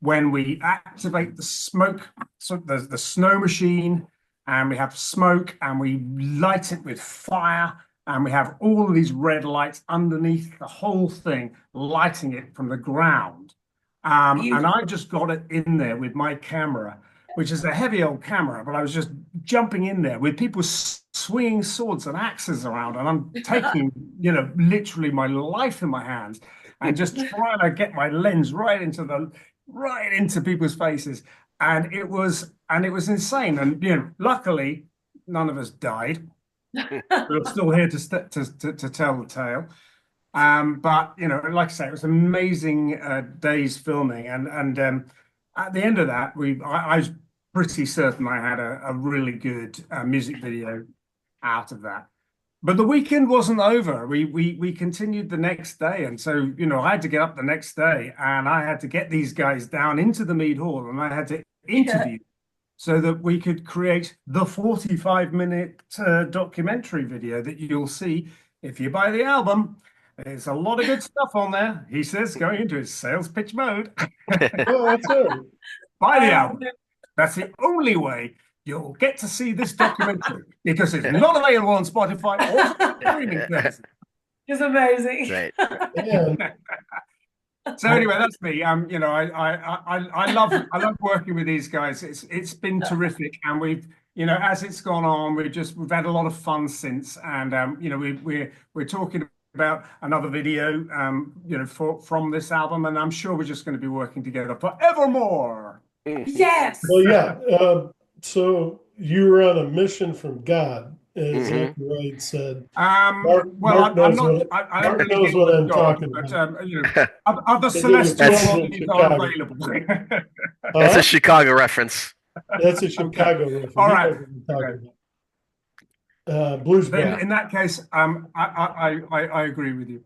when we activate the smoke, so the snow machine, and we have smoke, and we light it with fire, and we have all of these red lights underneath the whole thing, lighting it from the ground. And I just got it in there with my camera, which is a heavy old camera, but I was just jumping in there with people swinging swords and axes around, and I'm taking, you know, literally my life in my hands, and just trying to get my lens right into people's faces. And it was insane. And you know, luckily, none of us died. We're still here to tell the tale. But you know, like I say, it was amazing days filming, and at the end of that, I was pretty certain I had a really good music video out of that. But the weekend wasn't over. We continued the next day, and so you know, I had to get up the next day, and I had to get these guys down into the Mead Hall, and I had to interview so that we could create the 45-minute documentary video that you'll see if you buy the album. There's a lot of good stuff on there. He says, going into his sales pitch mode. Oh, that's it. Buy the album. That's the only way you'll get to see this documentary, because it's not available on Spotify or streaming services. It's amazing. Right. So anyway, that's me. You know, I love working with these guys. It's been terrific, and we've, you know, as it's gone on, we've had a lot of fun since, and you know, we're talking about another video, you know, from this album, and I'm sure we're just going to be working together forevermore. Yes. Well, yeah. So you were on a mission from God, as Wright said. Well, Mark I'm knows not. what, I Mark don't knows really what I'm get God, talking but about. you know, other They did a celestial tour in bodies are Chicago. available. That's a Chicago reference. That's a Chicago reference. All He right. knows what I'm talking about. Blues Then Brothers. in that case, I agree with you.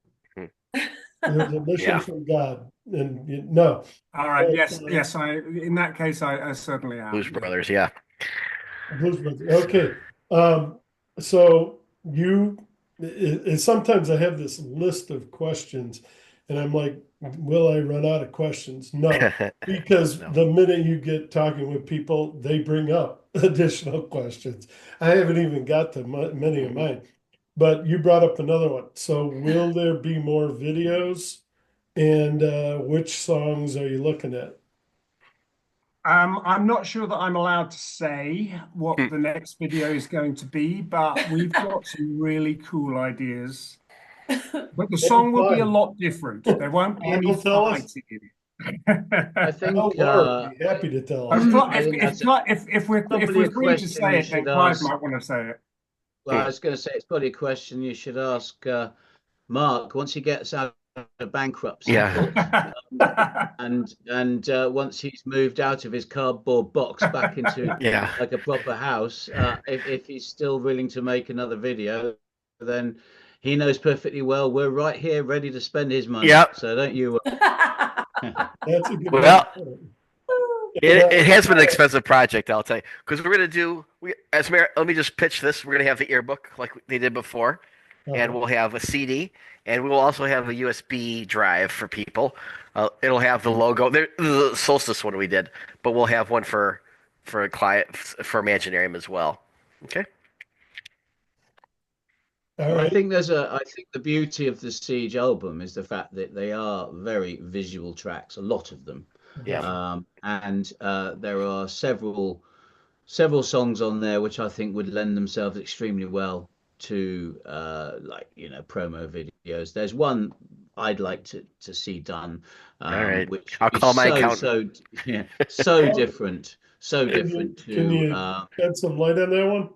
There's a mission from God, and no. All right. But, Yes. In that case, I certainly am. Blues Brothers, yeah. Blues Brothers. Okay. So sometimes I have this list of questions, and I'm like, will I run out of questions? No, because No. the minute you get talking with people, they bring up additional questions. I haven't even got to many of mine, but you brought up another one. So will there be more videos, and which songs are you looking at? I'm not sure that I'm allowed to say what the next video is going to be, but we've got some really cool ideas. But the song will be a lot different. There won't be any Will tell us? fighting in it. I think Oh, Lord, be happy to tell us. I think that's If we're probably free a to question say you it, then should Clive ask. might want to say it. Well, I was going to say it's probably a question you should ask Mark once he gets out of bankruptcy. Yeah. And once he's moved out of his cardboard box back into Yeah. like a proper house, if he's still willing to make another video, then he knows perfectly well we're right here ready to spend his money. Yep. So don't you? That's a good Well, point. it has been an expensive project, I'll tell you, because we're going to do. Let me just pitch this. We're going to have the earbook like they did before, and we'll have a CD, and we will also have a USB drive for people. It'll have the logo. The Solstice one we did, but we'll have one for a client for Imaginarium as well. Okay. All I right. think I think the beauty of the Siege album is the fact that they are very visual tracks, a lot of them. Yeah. And there are several songs on there which I think would lend themselves extremely well to like promo videos. There's one I'd like to see done, All right. which I'll would be call my accountant. yeah, so different, so Can you different can to you shed some light on that one?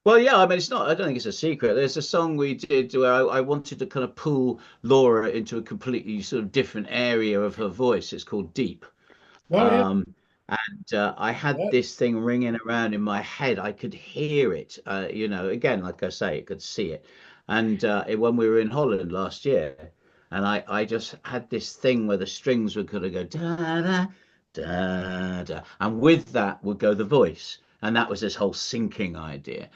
well, yeah, I mean, it's not, I don't think it's a secret. There's a song we did where I wanted to kind of pull Laura into a completely sort of different area of her voice. It's called Deep. Oh yeah. Um, and I had That, this thing ringing around in my head. I could hear it, again, like I say, I could see it. And when we were in Holland last year, and I just had this thing where the strings were going to go da da da da, and with that would go the voice, and that was this whole syncing idea.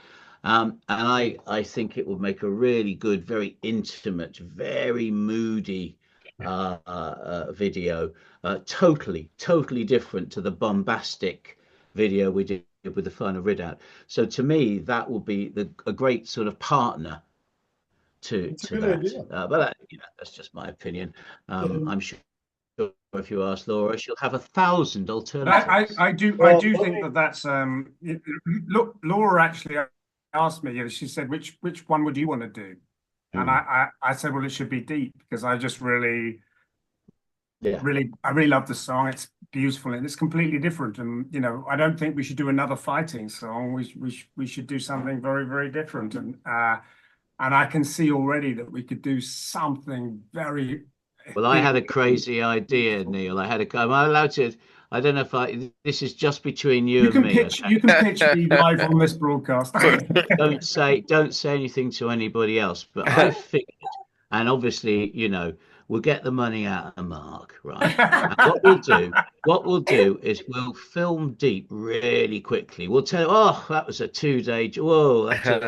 And I think it would make a really good, very intimate, very moody video, totally different to the bombastic video we did with the final readout. So to me, that will be a great sort of partner that's a to good that. idea. But that, that's just my opinion. And I'm sure if you ask Laura, she'll have 1,000 I, alternatives. I do I well, do let think me, that that's look, Laura actually asked me, she said, which one would you want to do? And Mm, I said, well, it should be Deep, because I just yeah. I really love the song. It's beautiful and it's completely different. And I don't think we should do another fighting song. We should do something very, very different. And I can see already that we could do something very Well, I had a ethereal, crazy idea, beautiful. Neil. Am I allowed to? I don't know if this is just between you and me, okay? You can pitch me live on this broadcast. Don't say anything to anybody else. But I figured, and obviously, we'll get the money out of Mark, right? And what we'll do is we'll film Deep really quickly. We'll tell, oh, that was a 2 day. Whoa, that took.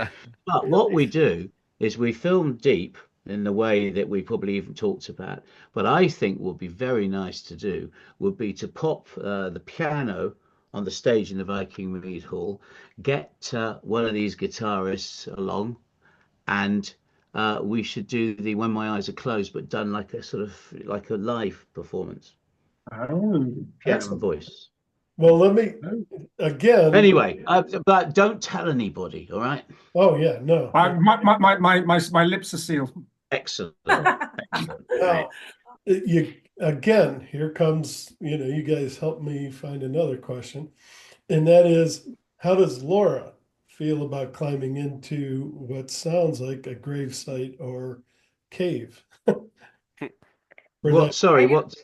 But what we do is we film Deep in the way that we probably even talked about. But I think would be very nice to do would be to pop the piano on the stage in the Viking Mead Hall, get one of these guitarists along, and we should do the When My Eyes Are Closed, but done like a sort of like a live performance, Oh, piano and excellent. voice. Well, let me again. Anyway, but don't tell anybody, all right? Oh yeah, no. my lips are sealed. Excellent, excellent. Right. Now you again, here comes, you guys help me find another question. And that is, how does Laura feel about climbing into what sounds like a grave site or cave? For What? that, Sorry, oh, what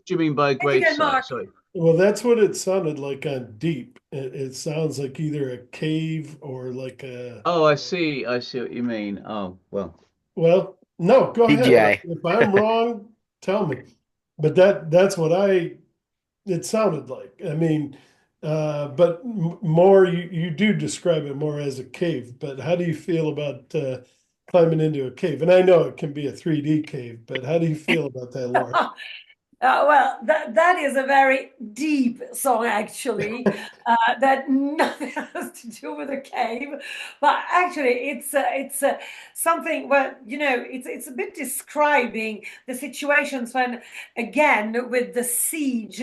do you mean by Think again, gravesite? Mark. Sorry. well, that's what it sounded like on Deep. It sounds like either a cave or like a, Oh, I see what you mean. Oh, well. well, no, go ahead. CGI. If I'm wrong, tell me. But that's what it sounded like. I mean, but more you do describe it more as a cave. But how do you feel about climbing into a cave? And I know it can be a 3D cave, but how do you feel about that, Laura? Well, that is a very deep song, actually. That nothing has to do with a cave, but actually, it's something. Well, it's a bit describing the situations when, again, with the siege,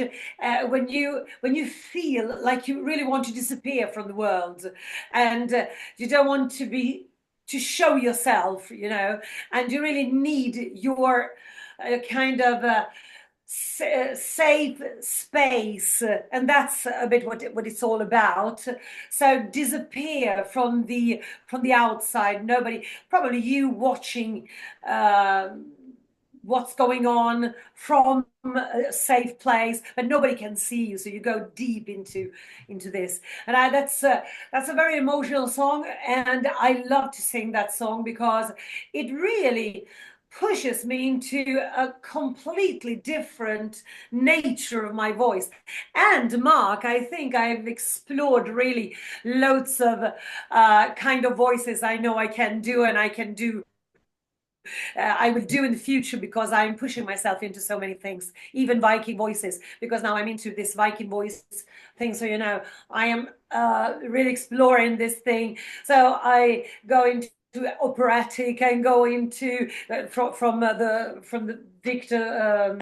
when you feel like you really want to disappear from the world, and you don't want to show yourself, and you really need your kind of safe space, and that's a bit what it's all about. So disappear from the outside. Nobody, probably you watching uh, what's going on from a safe place, but nobody can see you. So you go deep into this, and that's a very emotional song, and I love to sing that song because it really pushes me into a completely different nature of my voice. And Mark, I think I've explored really loads of kind of voices I know I can do, and I can do I will do in the future, because I'm pushing myself into so many things, even Viking voices, because now I'm into this Viking voice thing. So, I am really exploring this thing. So I go into operatic and go into from the Victor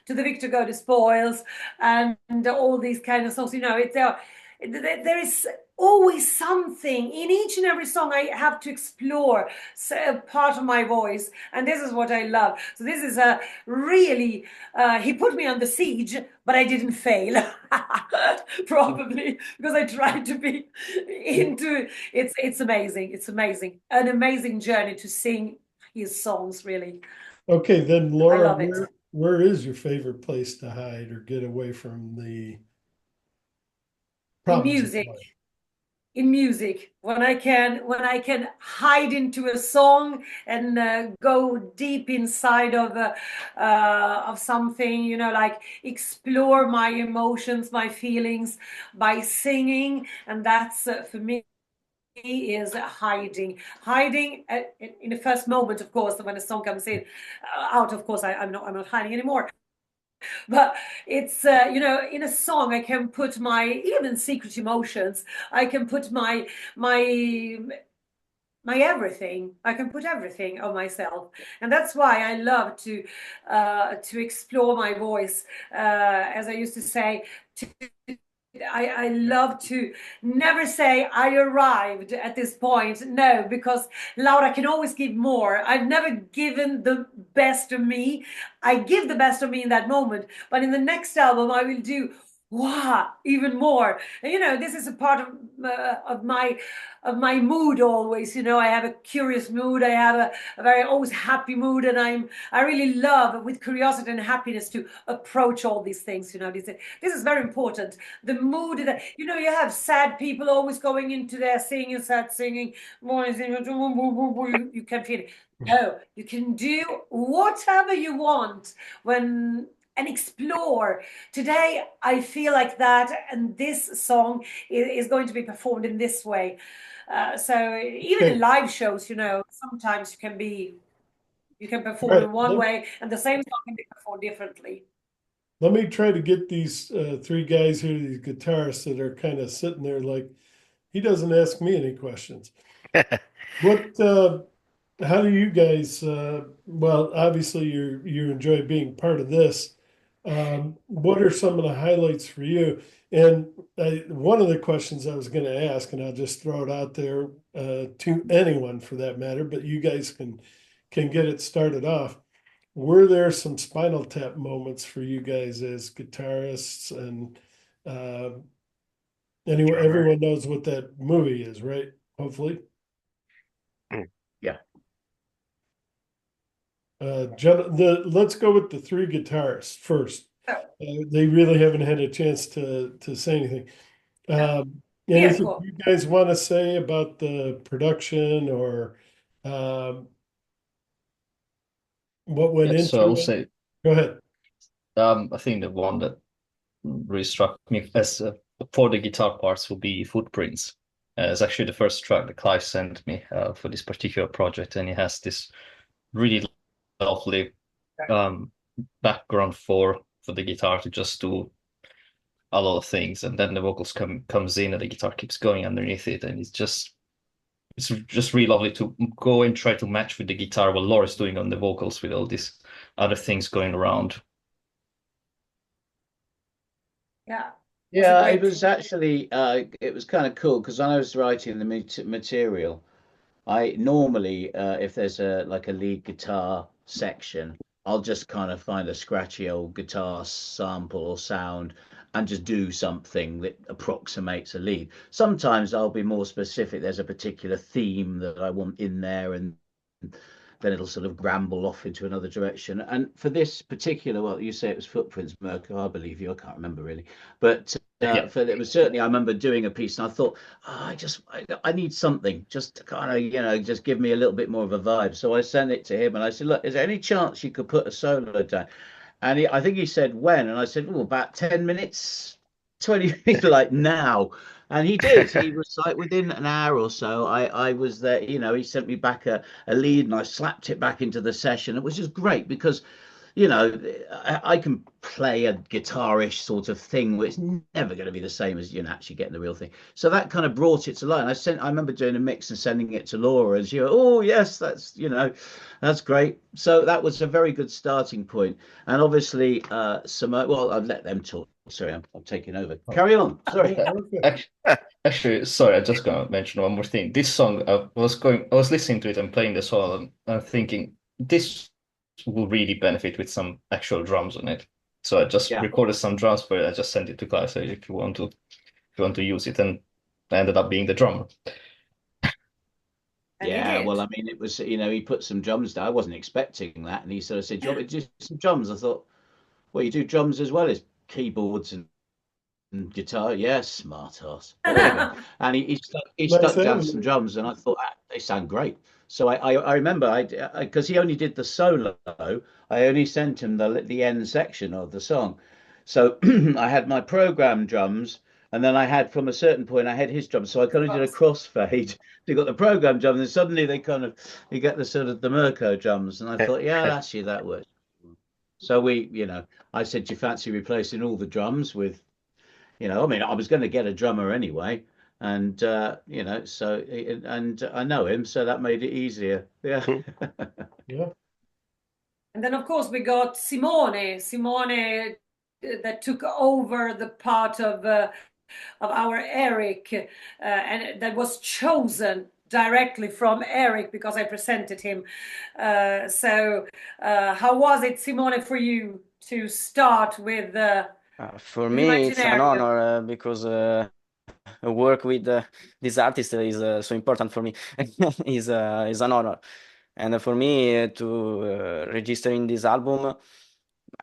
to the Victor Go to Spoils, and all these kind of songs. There is always something in each and every song I have to explore part of my voice, and this is what I love. So this is a really he put me on the siege, but I didn't fail. Probably because I tried to be into it. It's amazing. It's amazing. An amazing journey to sing his songs, really. Okay, then I Laura, love it. where is your favorite place to hide or get away from the In problems of music. life? In music, when I can hide into a song and go deep inside of something, like explore my emotions, my feelings by singing, and that's for me is hiding in the first moment, of course, when a song comes in out. Of course, I'm not hiding anymore. But it's in a song I can put my even secret emotions. I can put my everything. I can put everything of myself, and that's why I love to explore my voice. As I used to say, I love to never say I arrived at this point. No, because Laura can always give more. I've never given the best of me. I give the best of me in that moment, but in the next album I will do wow even more. And this is a part of my mood always. I have a curious mood. I have a very always happy mood, and I really love with curiosity and happiness to approach all these things. This is very important. The mood that you have sad people always going into their singing, sad singing, voice, you can feel it. No, you can do whatever you want when and explore. Today I feel like that, and this song is going to be performed in this way. So even in Okay, live shows, sometimes you can all perform right. in one way, and the same song can be performed differently. Let me try to get these three guys here, these guitarists that are kind of sitting there like, he doesn't ask me any questions. What, how do you guys, well, obviously you enjoy being part of this. What are some of the highlights for you? And one of the questions I was going to ask, and I'll just throw it out there to anyone for that matter, but you guys can get it started off. Were there some Spinal Tap moments for you guys as guitarists? And uh, anyway, everyone knows what that movie is, right? Hopefully. Yeah. Let's go with the three guitarists first. They really haven't had a chance to say anything. Anything Mirko. you guys want to say about the production or um, what went Yeah, so I into will it? say, Go ahead. I think the one that really struck me as for the guitar parts will be Footprints. It's actually the first track that Clive sent me for this particular project, and he has this really lovely background for the guitar to just do a lot of things, and then the vocals comes in and the guitar keeps going underneath it, and it's just really lovely to go and try to match with the guitar what Laura's doing on the vocals with all these other things going around. Yeah. Yeah, it Great. was actually it was kind of cool because when I was writing the material, I normally if there's a like a lead guitar section, I'll just kind of find a scratchy old guitar sample or sound and just do something that approximates a lead. Sometimes I'll be more specific. There's a particular theme that I want in there, and then it'll sort of gramble off into another direction. And for this particular, well, you say it was Footprints, Mirko, I believe you. I can't remember really, but Yeah. for it was certainly I remember doing a piece, and I thought, oh, I need something just to kind of just give me a little bit more of a vibe. So I sent it to him, and I said, look, is there any chance you could put a solo down? And I think he said when, and I said, oh, about 10 minutes, 20 minutes, like now. And he did. He was like within an hour or so, I was there, he sent me back a lead and I slapped it back into the session. It was just great because, I can play a guitarish sort of thing, but it's never going to be the same as, actually getting the real thing. So that kind of brought it to light. I remember doing a mix and sending it to Laura and she went, oh yes, that's great. So that was a very good starting point. And obviously, Simone, well, I'll let them talk. Sorry, I'm taking over. Carry on. Sorry. Actually, sorry, I just gonna mention one more thing. This song, I was listening to it and playing the song and thinking this will really benefit with some actual drums on it. So I just Yeah. recorded some drums for it. I just sent it to Clive, so if you want to use it, and I ended up being the drummer. And he Yeah, well, did. I mean, it was, he put some drums down. I wasn't expecting that. And he sort of said, "Do you want me to do some drums?" I thought, well, you do drums as well as keyboards and guitar. Yes, smart ass. There you go. And he Nice stuck down answer. some drums, and I thought they sound great. So I remember because he only did the solo. I only sent him the end section of the song. So I had my program drums, and then I had from a certain point I had his drums. So I kind of did a crossfade. You got the program drums, and suddenly you get the sort of the Mirko drums, and I thought, yeah, actually that works. So I said, do you fancy replacing all the drums with I mean, I was going to get a drummer anyway, and and I know him, so that made it easier. Yeah. Yeah. And then, of course, we got Simone that took over the part of our Eric, and that was chosen directly from Eric because I presented him. How was it, Simone, for you to start with For me, it's an Imaginaerium? honor because work with this artist is so important for me. is an honor, and for me to register in this album,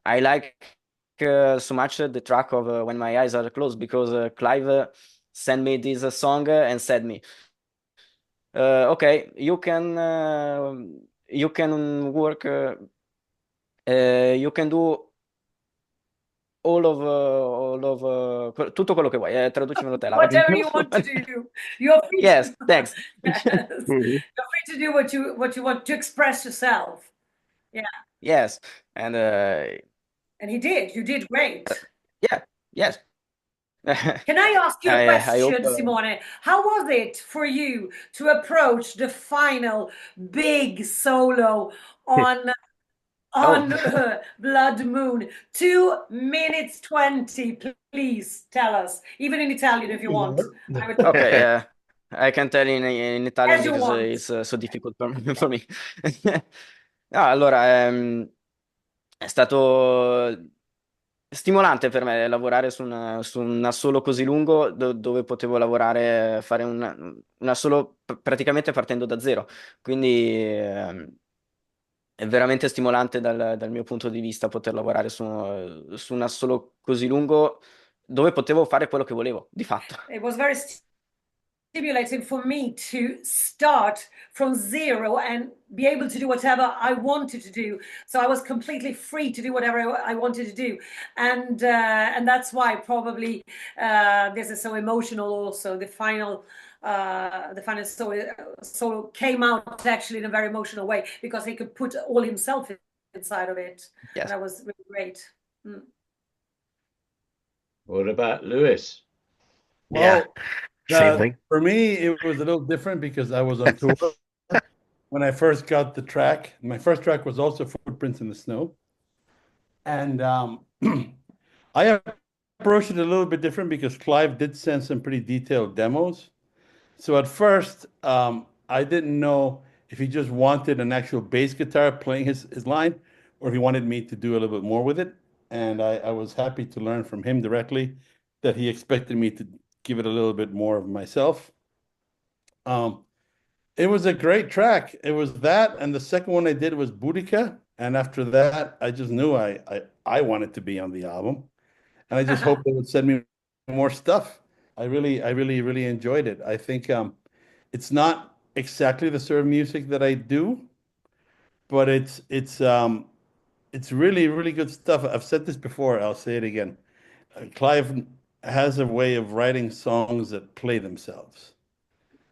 I like so much the track of When My Eyes Are Closed because Clive sent me this song and said me, okay, you can work, you can do tutto quello che vuoi, traducimelo te l'arabe. Whatever you want to do, you're free. Yes, thanks. Yes. You're free to do what you want to express yourself. Yeah. Yes, and he did. You did great. yeah, yes. Can I ask you a I hope, question, Simone? How was it for you to approach the final big solo on Blood Moon? 2 minutes 20. Please tell us, even in Italian if you want. Okay, I can tell in Italian As you because want. it's so difficult for me. No, allora, è stato stimolante per me lavorare su un assolo così lungo dove potevo lavorare, fare un assolo praticamente partendo da zero. Quindi è veramente stimolante dal mio punto di vista poter lavorare su un assolo così lungo dove potevo fare quello che volevo, di fatto. It was very stimulating for me to start from zero and be able to do whatever I wanted to do. So I was completely free to do whatever I wanted to do, and that's why probably this is so emotional. Also, the final solo came out actually in a very emotional way because he could put all himself inside of it. Yes. And that was really great. What about Lewis? Well, same thing. For me, it was a little different because I was on tour when I first got the track. My first track was also Footprints in the Snow. And I approached it a little bit different because Clive did send some pretty detailed demos. So at first, I didn't know if he just wanted an actual bass guitar playing his line or if he wanted me to do a little bit more with it. And I was happy to learn from him directly that he expected me to give it a little bit more of myself. It was a great track. It was that, and the second one I did was Boudica. And after that, I just knew I wanted to be on the album. And I just hoped they would send me more stuff. I really enjoyed it. I think it's not exactly the sort of music that I do, but it's really good stuff. I've said this before. I'll say it again. Clive has a way of writing songs that play themselves.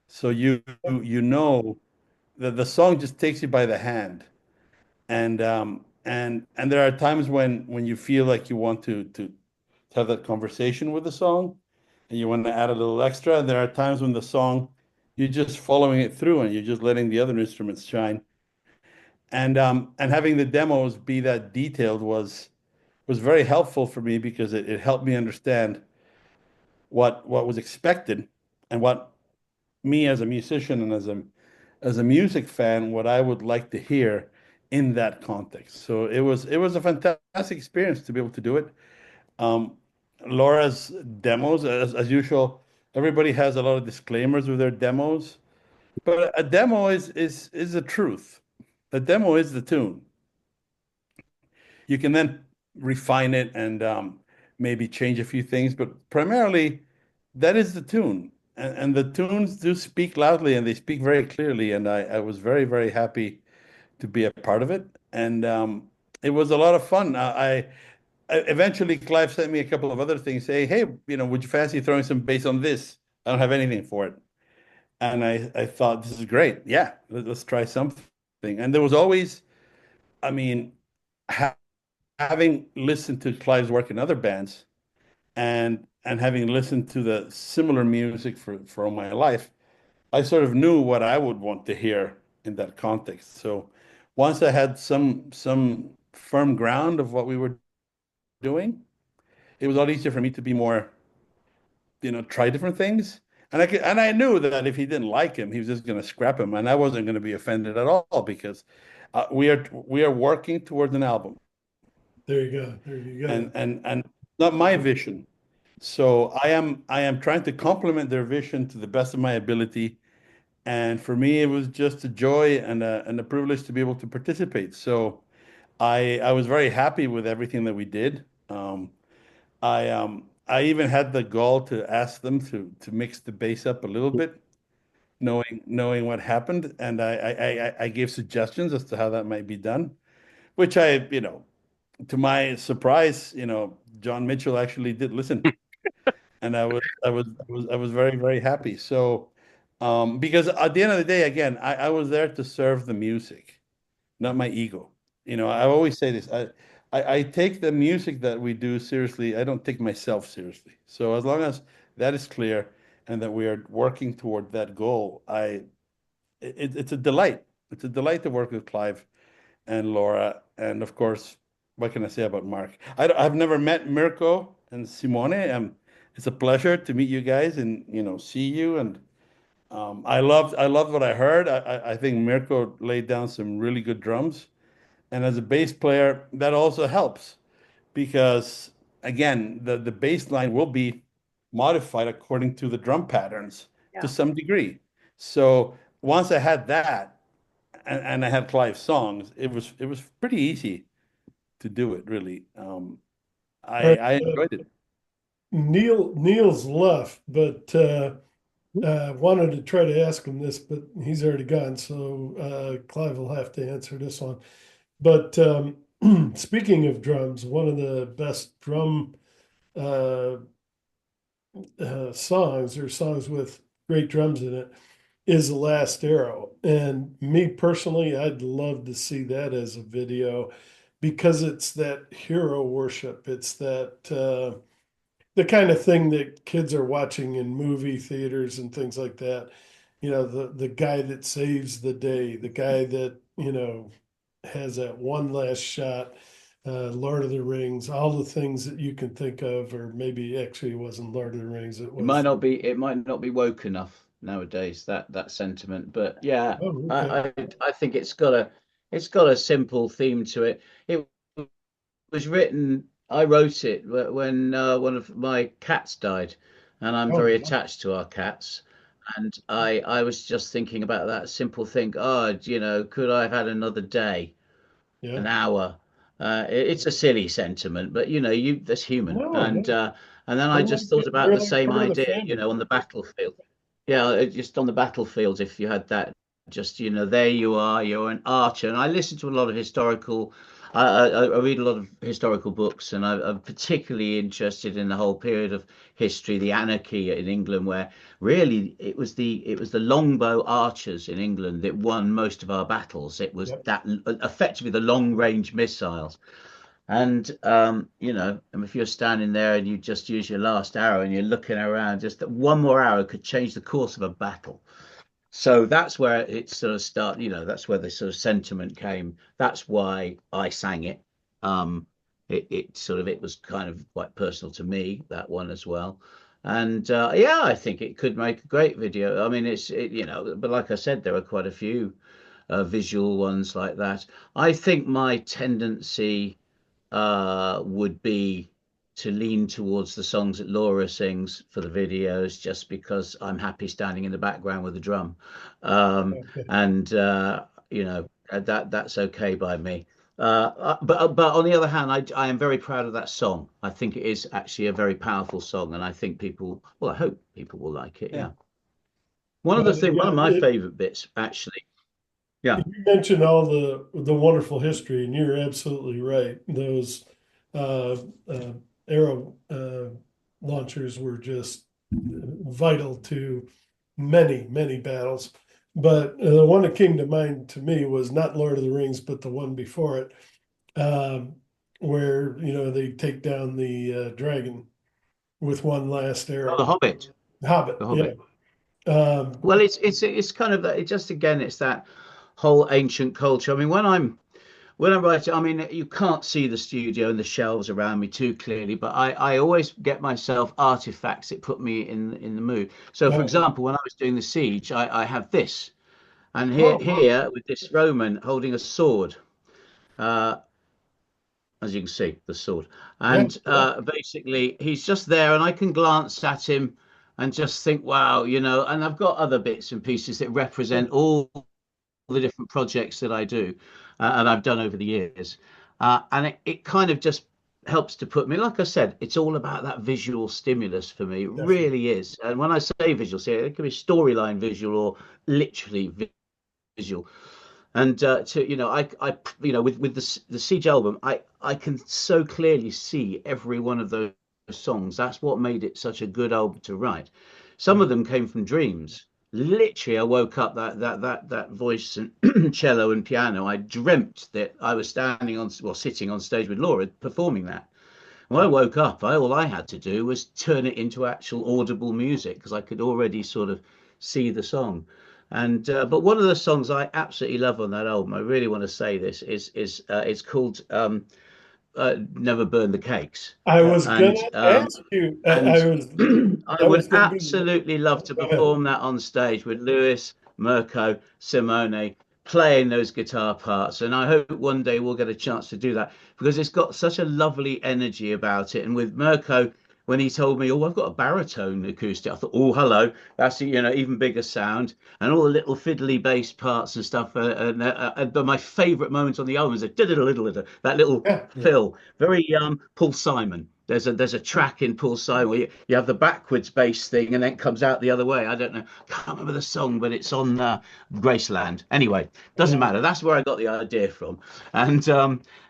So you know that the song just takes you by the hand, and there are times when you feel like you want to have that conversation with the song, and you want to add a little extra. And there are times when the song you're just following it through and you're just letting the other instruments shine. And having the demos be that detailed was very helpful for me because it helped me understand what was expected and what me as a musician and as a music fan, what I would like to hear in that context. So it was a fantastic experience to be able to do it. Um, Laura's demos, as usual, everybody has a lot of disclaimers with their demos, but a demo is the truth. The demo is the tune. You can then refine it and maybe change a few things, but primarily that is the tune. And the tunes do speak loudly and they speak very clearly. And I was very, very happy to be a part of it. And it was a lot of fun. Eventually Clive sent me a couple of other things, say, hey, would you fancy throwing some bass on this? I don't have anything for it. And I thought, this is great. Yeah, let's try something. And there was always, I mean, having listened to Clive's work in other bands and having listened to the similar music for all my life, I sort of knew what I would want to hear in that context. So once I had some firm ground of what we were doing, it was a lot easier for me to be more, try different things. And I knew that if he didn't like him, he was just going to scrap him, and I wasn't going to be offended at all because we are working towards an album. There you go. There you go. And not my vision. So I am trying to complement their vision to the best of my ability. And for me, it was just a joy and a privilege to be able to participate. So I was very happy with everything that we did. I even had the gall to ask them to mix the bass up a little bit, knowing what happened, and I gave suggestions as to how that might be done, which to my surprise, John Mitchell actually did listen, and I was very, very happy. So, because at the end of the day, again, I was there to serve the music, not my ego. I always say this. I take the music that we do seriously. I don't take myself seriously. So as long as that is clear and that we are working toward that goal, it's a delight. It's a delight to work with Clive and Laura, and of course, what can I say about Mark? I've never met Mirko and Simone. It's a pleasure to meet you guys and see you. And I loved what I heard. I think Mirko laid down some really good drums, and as a bass player, that also helps because again, the bass line will be modified according to the drum patterns to Yeah. some degree. So once I had that, and I had Clive's songs, it was pretty easy to do it, really. All right, I enjoyed it. Neil's left, but wanted to try to ask him this, but he's already gone, so Clive will have to answer this one. But speaking of drums, one of the best drum uh, songs or songs with great drums in it is The Last Arrow. And me personally, I'd love to see that as a video because it's that hero worship. It's that the kind of thing that kids are watching in movie theaters and things like that. The guy that saves the day, the guy that, has that one last shot, Lord of the Rings, all the things that you can think of, or maybe actually it wasn't Lord of the Rings, it was. It might not be woke enough nowadays, that sentiment. But yeah, Oh, okay. I think it's got a simple theme to it. It was written, I wrote it when one of my cats died, and I'm Oh, very wow. attached to our cats. And I was just thinking about that simple thing. Oh, could I have had another day, Yeah. an hour? It's a silly sentiment, but that's human. No, And no. and then I We're just thought about the like same part of the idea, family. on the battlefield. Yeah, just on the battlefield, if you had that, just there you are, you're an archer. And I listen to a lot of historical I read a lot of historical books, and I'm particularly interested in the whole period of history, the anarchy in England, where really it was the longbow archers in England that won most of our battles. It was Yep. that effectively the long range missiles. And and if you're standing there and you just use your last arrow and you're looking around, just that one more arrow could change the course of a battle. So that's where it sort of that's where the sort of sentiment came. That's why I sang it. It was kind of quite personal to me, that one as well. And yeah, I think it could make a great video. I mean, but like I said, there are quite a few visual ones like that. I think my tendency would be to lean towards the songs that Laura sings for the videos, just because I'm happy standing in the background with the drum, Okay. and that's okay by me. But on the other hand, I am very proud of that song. I think it is actually a very powerful song, and I think well, I hope people will like it. Yeah. One Yeah, of my favorite bits, actually. Yeah. you mentioned all the wonderful history, and you're absolutely right. Those uh, uh, arrow launchers were just vital to many, many battles. But the one that came to mind to me was not Lord of the Rings, but the one before it, where they take down the dragon with one last Oh, The arrow. Hobbit. Hobbit, The yeah. Hobbit. Well, it's kind of that. It just again, it's that whole ancient culture. I mean, when I'm writing, I mean, you can't see the studio and the shelves around me too clearly, but I always get myself artifacts that put me in the mood. So, for Oh, example, when I was doing the siege, I have this, and here oh, here with this Roman holding a sword. Uh, as you can see, the sword. yeah, And yeah, basically, he's just there, and I can glance at him and just think, wow, And I've got other bits and pieces that represent all the different projects that I do and I've done over the years. And it kind of just helps to put me, like I said, it's all about that visual stimulus for me. It definitely. really is. And when I say visual, see, it can be storyline visual or literally visual. And with the Siege album, I can so clearly see every one of those songs. That's what made it such a good album to write. Some Yeah. of them came from dreams. Literally, I woke up that voice and cello and piano. I dreamt that I was sitting on stage with Laura performing that. When I Yeah. woke up, all I had to do was turn it into actual audible music because I could already sort of see the song. And but one of the songs I absolutely love on that album, I really want to say this, is it's called "Never Burn the Cakes," I was and gonna ask you. and I That was would gonna be. absolutely love to Go ahead. perform that on stage with Lewis, Mirko, Simone playing those guitar parts. And I hope one day we'll get a chance to do that because it's got such a lovely energy about it. And with Mirko, when he told me, "Oh, I've got a baritone acoustic," I thought, "Oh, hello, that's even bigger sound." And all the little fiddly bass parts and stuff. But my favourite moment on the album is that little Yeah, fill, very Paul Simon. There's a track in Paul Simon where you have the backwards bass thing and then it comes out the other way. I don't know, can't remember the song, but it's on Graceland. Anyway, doesn't yeah. matter. That's where I got the idea from, and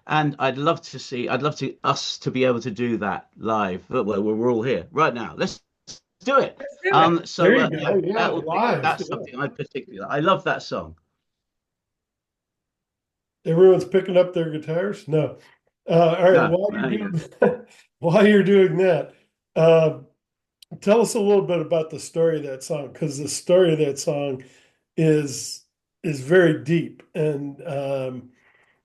I'd love to us to be able to do that live. Well, we're all here right now. Let's do it. Let's do it. There you Yeah, go. Yeah, live. that's Yeah. something I particularly. I love that song. Everyone's picking up their guitars. No. All right. No, While you're there you doing go. while you're doing that, uh, tell us a little bit about the story of that song, because the story of that song is is very deep, and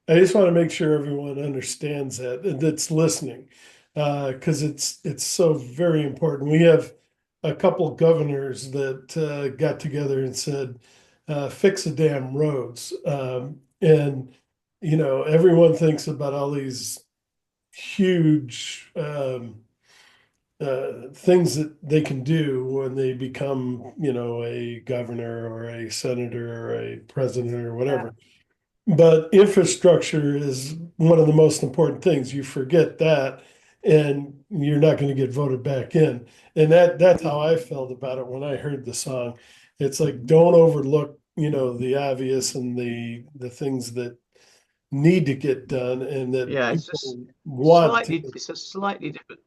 I just want to make sure everyone understands that's listening, because it's so very important. We have a couple governors that got together and said, "Fix the damn roads," and everyone thinks about all these huge things that they can do when they become, a governor or a senator or a president or Yeah. whatever. But infrastructure is one of the most important things. You forget that, and you're not going to get voted back in. And that's how I felt about it when I heard the song. It's like, don't overlook, the obvious and the things that need to get done and that Yeah, people want to. it's a slightly different.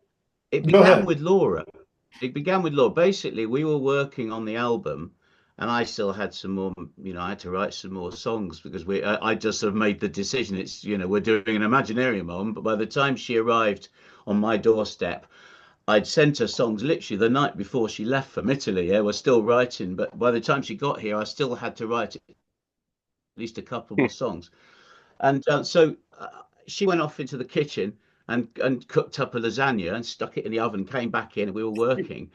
It Go began ahead. with Laura. It began with Laura. Basically, we were working on the album, and I still had some more. I had to write some more songs because I just sort of made the decision. It's we're doing an Imaginarium album, but by the time she arrived on my doorstep, I'd sent her songs literally the night before she left from Italy. Yeah, we're still writing, but by the time she got here, I still had to write at least a couple more songs. And she went off into the kitchen and cooked up a lasagna and stuck it in the oven, came back in, and we were working.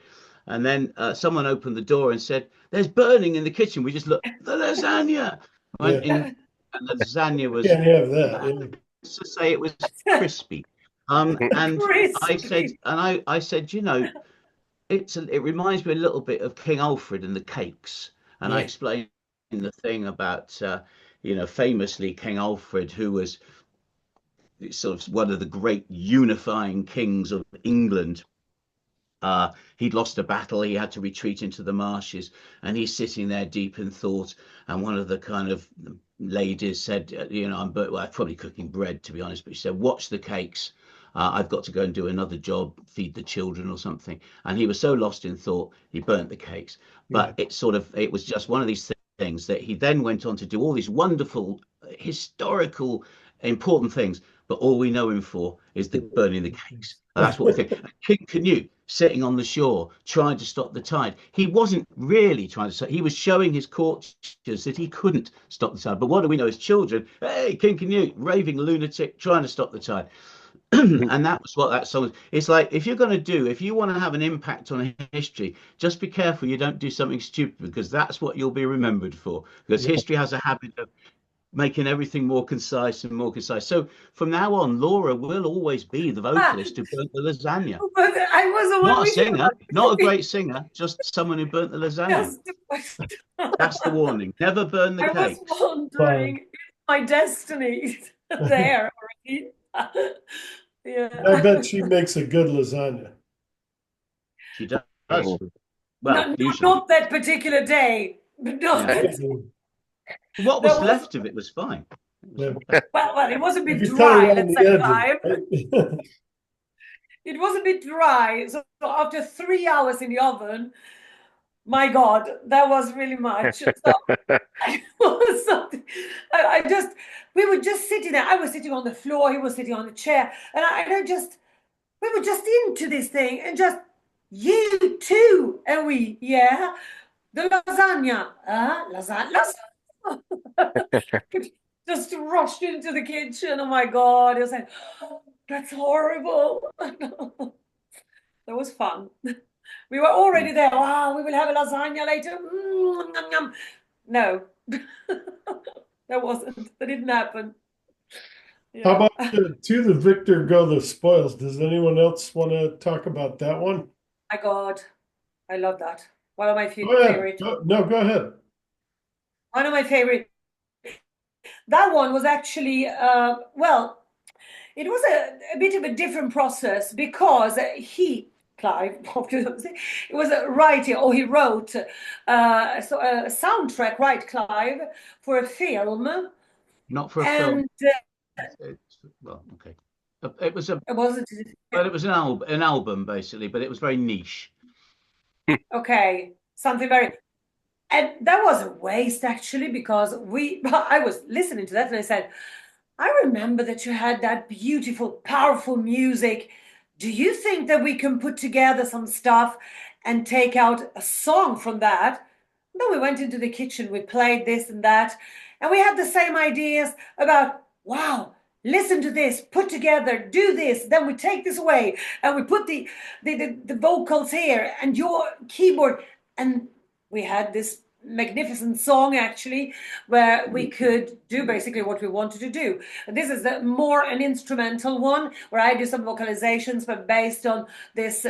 And then someone opened the door and said, "There's burning in the kitchen." We just looked, the lasagna. Went Yeah. in, and the lasagna was, Can't have that. Yeah. let's just say it was crispy. And Crispy. I said, it reminds me a little bit of King Alfred and the cakes. And I Yeah. explained the thing about, famously King Alfred, who was sort of one of the great unifying kings of England. He'd lost a battle, he had to retreat into the marshes, and he's sitting there deep in thought. And one of the kind of ladies said, I'm probably cooking bread, to be honest, but she said, "Watch the cakes. I've got to go and do another job, feed the children or something." And he was so lost in thought, he burnt the cakes. But it was just one of these things that he then went on to do all these wonderful, historical, important things. But all we know him for is the burning the cakes. That's what we think. King Canute sitting on the shore trying to stop the tide. He wasn't really trying to stop. He was showing his courtiers that he couldn't stop the tide. But what do we know as children? Hey, King Canute, raving lunatic, trying to stop the tide. And that was what that song was. It's like, if you want to have an impact on history, just be careful you don't do something stupid, because that's what you'll be remembered for. Because history has a habit of making everything more concise and more concise. So from now on, Laura will always be the vocalist who burnt the lasagna. But I was the one Not a with you. singer, not a great singer, just someone who burnt the lasagna. Just, That's the warning. Never burn the I was cake. wondering, is my destiny there already? Yeah. I bet she makes a good lasagna. She does. Well, usually. Not that particular day. But not Yeah. that, What was left of it was fine. well, it was a bit If you cut dry, around let's the say, edges, Clive. right? It was a bit dry. So after 3 hours in the oven, my God, that was really much. So it was something. We were just sitting there. I was sitting on the floor. He was sitting on the chair, and we were just into this thing, and just you too, and the lasagna, lasagna. Just rushed into the kitchen. Oh my God! It was like, oh, that's horrible. That was fun. We were already there. Wow, we will have a lasagna later. Yum, yum. No, that wasn't. That didn't happen. How Yeah. about to the victor go the spoils? Does anyone else want to talk about that one? My God, I love that. One of my Go ahead. favorite. No, go ahead. One of my favorite. That one was actually well, it was a bit of a different process because Clive, it was a writing, or he wrote so a soundtrack, right, Clive, for a film. Not for a And film. Well, okay. It was it wasn't. but it was an album basically, but it was very niche. Okay, something very, and that was a waste actually, because I was listening to that and I said, I remember that you had that beautiful, powerful music. Do you think that we can put together some stuff and take out a song from that? And then we went into the kitchen, we played this and that, and we had the same ideas about, wow, listen to this, put together, do this, then we take this away and we put the vocals here and your keyboard, and we had this magnificent song actually, where we could do basically what we wanted to do. This is more an instrumental one where I do some vocalizations, but based on this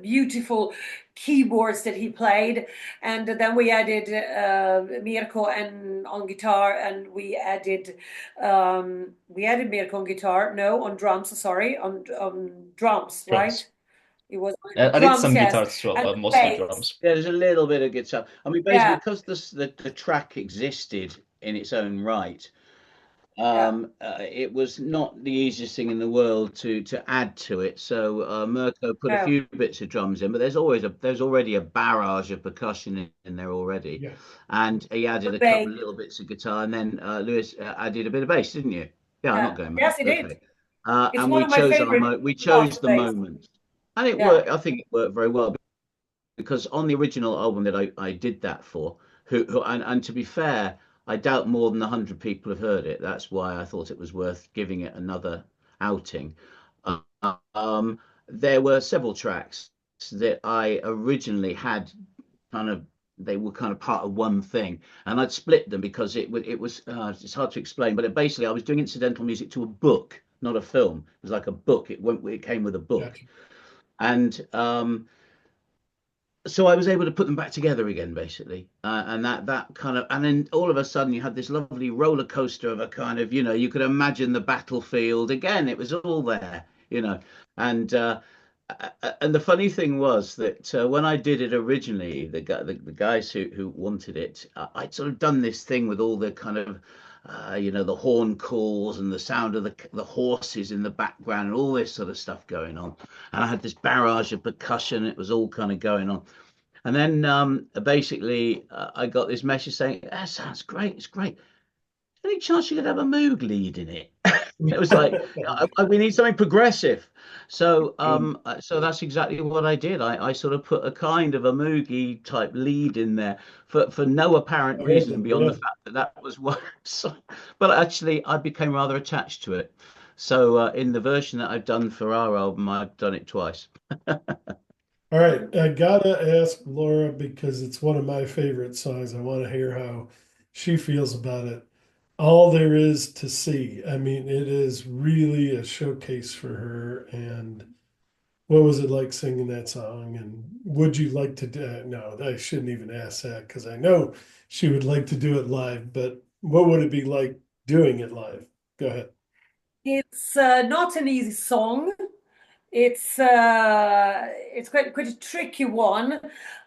beautiful keyboards that he played. And then we added Mirko and on guitar, and we added Mirko on guitar, no, on drums, sorry, on drums, right? It was I did some yes. guitars as well, And but mostly bass. drums. Yeah, there's a little bit of guitar. I mean, basically, Yeah. because the track existed in its own right, It was not the easiest thing in the world to add to it. So Mirko put a No, few bits of drums in, but there's already a barrage of percussion in there already, Yeah. and he the added a bass. couple of little bits of guitar, and then Lewis added a bit of bass, didn't you? Yeah, I'm Yeah. not going mad. Yes, it did. Okay, It's and one of my favorite we parts chose of the bass. moment, and it Yeah. worked. I think it worked very well because on the original album that I did that for, and to be fair, I doubt more than 100 people have heard it. That's why I thought it was worth giving it another outing. Uh, um, there were several tracks that I originally had kind of they were kind of part of one thing, and I'd split them because it was it's hard to explain, but basically I was doing incidental music to a book, not a film. It was like a book. It came with a book, Gotcha. and so I was able to put them back together again, basically, and that kind of, and then all of a sudden you had this lovely roller coaster of a kind of, you could imagine the battlefield again. It was all there, and and the funny thing was that when I did it originally, the guys who wanted it, I'd sort of done this thing with all the kind of. The horn calls and the sound of the horses in the background and all this sort of stuff going on, and I had this barrage of percussion. It was all kind of going on, and then basically I got this message saying, "That sounds great. It's great. Any chance you could have a Moog lead in it?" It was like, we need something progressive. So that's exactly what I did. I sort of put a kind of a Moogie type lead in there for no apparent reason beyond Yeah. the fact that that was what. So, but actually, I became rather attached to it. So in the version that I've done for our album, I've done it twice. All right, I gotta ask Laura because it's one of my favorite songs. I want to hear how she feels about it. All There Is to See. I mean, it is really a showcase for her. And what was it like singing that song? And would you like to do No, I shouldn't even ask that because I know she would like to do it live, but what would it be like doing it live? Go ahead. It's not an easy song. It's quite a tricky one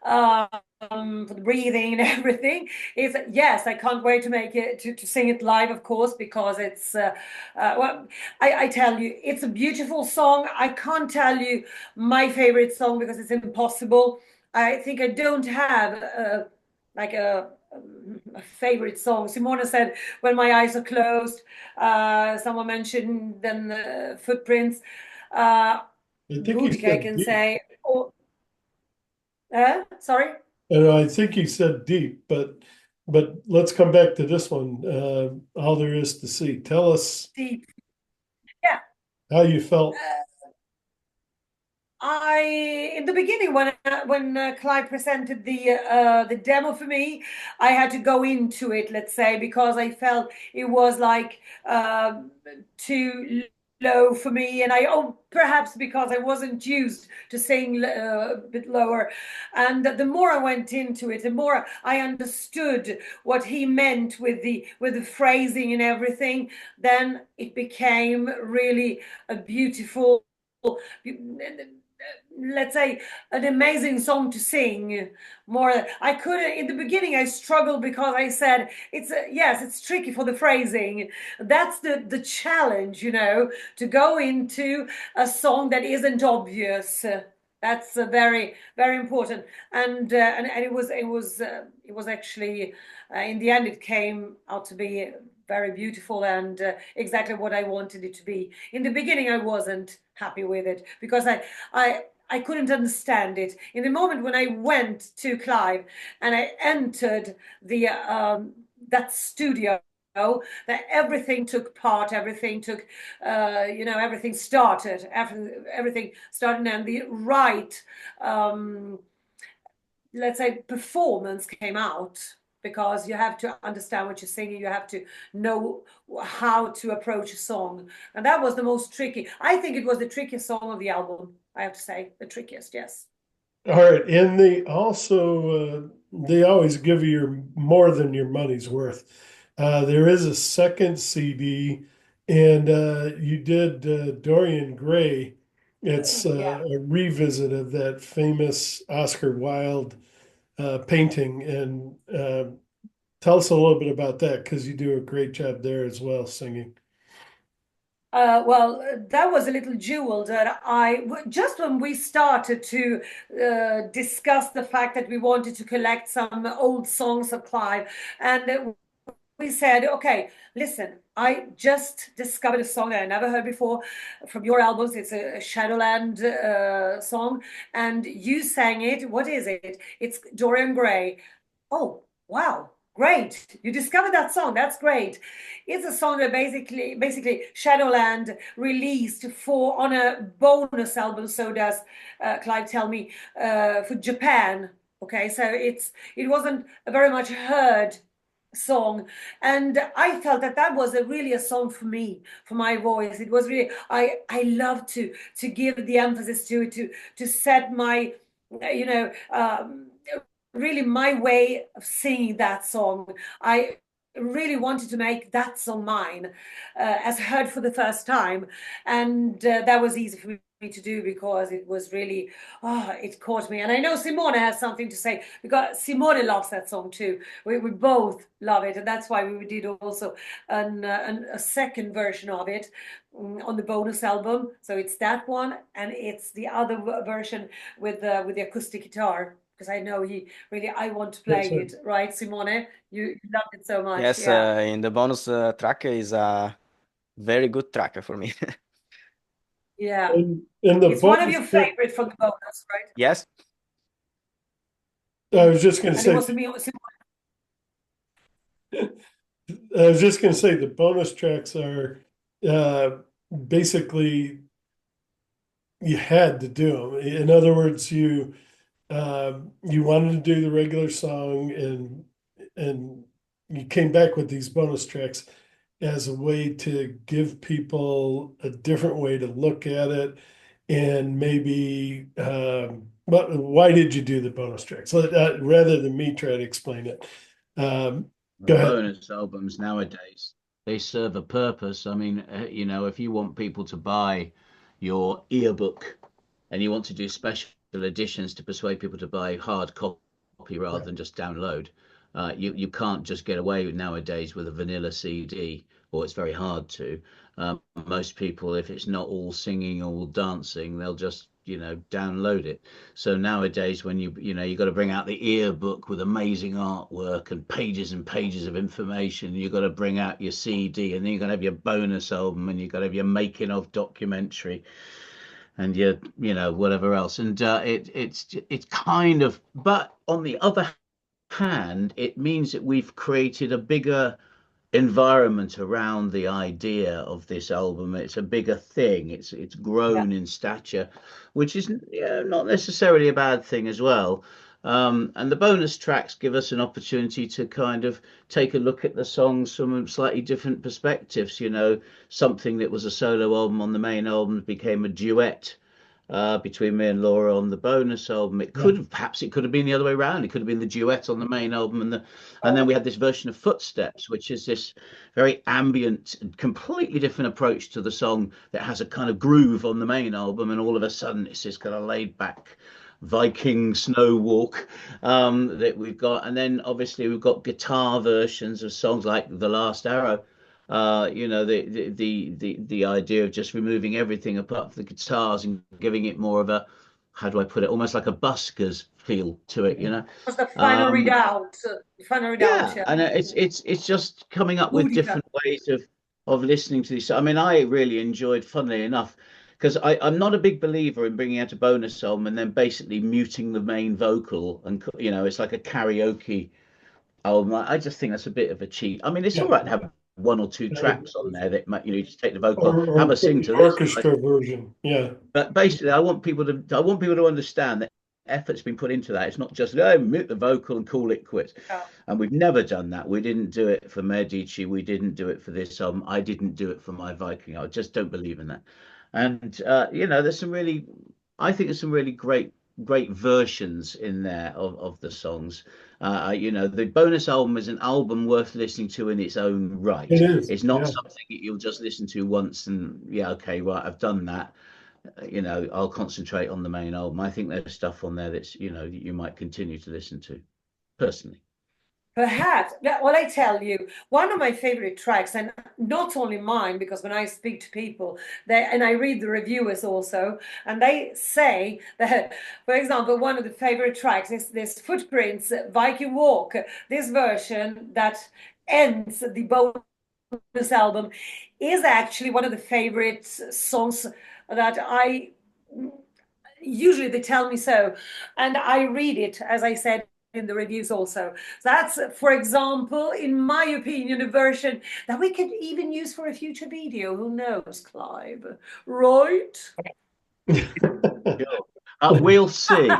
for the breathing and everything. It's yes, I can't wait to make it to sing it live, of course, because it's well, I tell you, it's a beautiful song. I can't tell you my favorite song because it's impossible. I think I don't have like a favorite song. Simona said, "When my eyes are closed." Someone mentioned then the footprints. Uh, I think you Good, I said can deep. say. Oh, sorry? And I think you said deep, but let's come back to this one. All There Is to See. Tell us Deep. Yeah. how you felt. I in the beginning when Clive presented the demo for me, I had to go into it, let's say, because I felt it was like too low for me, and perhaps because I wasn't used to sing a bit lower, and the more I went into it, the more I understood what he meant with the phrasing and everything. Then it became really a beautiful, let's say, an amazing song to sing. More I couldn't in the beginning. I struggled because I said yes, it's tricky for the phrasing. That's the challenge, to go into a song that isn't obvious. That's very very important, and it was actually in the end it came out to be very beautiful and exactly what I wanted it to be. In the beginning, I wasn't happy with it because I couldn't understand it. In the moment when I went to Clive and I entered the that studio, that everything took part, everything started, everything started, and the right, let's say, performance came out, because you have to understand what you're singing, you have to know how to approach a song, and that was the most tricky. I think it was the trickiest song of the album, I have to say, the trickiest, yes. All right, and they always give you more than your money's worth. There is a second CD, and you did Dorian Gray. It's Yeah. a revisit of that famous Oscar Wilde painting, and Tell us a little bit about that because you do a great job there as well, singing. Well, that was a little jewel that just when we started to discuss the fact that we wanted to collect some old songs of Clive, and we said, okay, listen, I just discovered a song that I never heard before from your albums. It's a Shadowland song, and you sang it. What is it? It's Dorian Gray. Oh, wow. Great. You discovered that song. That's great. It's a song that basically Shadowland released for on a bonus album, so does Clive tell me, for Japan. Okay, so it wasn't a very much heard song, and I felt that that was really a song for me, for my voice. It was really, I love to give the emphasis to it, to set my, you know, really my way of singing that song. I really wanted to make that song mine, as heard for the first time, and that was easy for me to do because it was really, it caught me. And I know Simone has something to say because Simone loves that song too. We both love it, and that's why we did also a second version of it on the bonus album. So it's that one, and it's the other version with the acoustic guitar. Because I know he really, I want to play it, right, Simone? You loved it so much, Yes, yeah. in the bonus track is a very good track for me. Yeah. In the It's one of bonus your track, favorite from the bonus, right? Yes. I was just going to And it say, was Simone. I was just going to say the bonus tracks are uh, basically you had to do them. In other words, you wanted to do the regular song and you came back with these bonus tracks as a way to give people a different way to look at it and maybe but why did you do the bonus tracks? Rather than me try to explain it. Go The ahead. bonus albums nowadays, they serve a purpose. I mean, if you want people to buy your earbook and you want to do special editions to persuade people to buy hard copy rather than just download, you can't just get away with nowadays with a vanilla CD, or it's very hard to. Most people, if it's not all singing, all dancing, they'll just download it. So nowadays, when you got to bring out the earbook with amazing artwork and pages of information, you've got to bring out your CD, and then you're going to have your bonus album, and you've got to have your making of documentary, and your whatever else. And it's kind of, but on the other hand, it means that we've created a bigger environment around the idea of this album. It's a bigger thing. It's Yeah. grown in stature, which is not necessarily a bad thing as well. And the bonus tracks give us an opportunity to kind of take a look at the songs from slightly different perspectives. Something that was a solo album on the main album became a duet between me and Laura on the bonus album. It could have perhaps it could have been the other way around. It could have been the duet on the main album, and then we had this version of Footsteps, which is this very ambient, completely different approach to the song that has a kind of groove on the main album, and all of a sudden it's this kind of laid back Viking snow walk that we've got. And then obviously we've got guitar versions of songs like The Last Arrow. The idea of just removing everything apart from the guitars and giving it more of a, how do I put it, almost like a buskers feel to it. Was the final Um, readout. Final readout, yeah, yeah. and it's just coming up with Boudica. different ways of listening to these. I mean, I really enjoyed, funnily enough, because I'm not a big believer in bringing out a bonus album and then basically muting the main vocal, and it's like a karaoke album. I just think that's a bit of a cheat. I mean, it's all Yeah. right to have one or two tracks on there that might, you just take the vocal off, Or have a put sing the to this. orchestra version. Yeah. But basically, I want people to understand that effort's been put into that. It's not just, oh, mute the vocal and call it quits. Yeah. And we've never done that. We didn't do it for Medici. We didn't do it for this. I didn't do it for my Viking. I just don't believe in that. And there's some really, I think there's some really great versions in there of the songs. The bonus album is an album worth listening to in its own right. It is. It's not Yeah. something that you'll just listen to once and yeah, okay, right, I've done that. I'll concentrate on the main album. I think there's stuff on there that's you might continue to listen to, personally. Perhaps. Well, I tell you, one of my favorite tracks, and not only mine, because when I speak to people, and I read the reviewers also, and they say that, for example, one of the favorite tracks is this Footprints Viking Walk, this version that ends the bonus album, is actually one of the favorite songs that I usually they tell me so, and I read it, as I said in the reviews also. That's, for example, in my opinion, a version that we could even use for a future video. Who knows, Clive? Right? We'll see.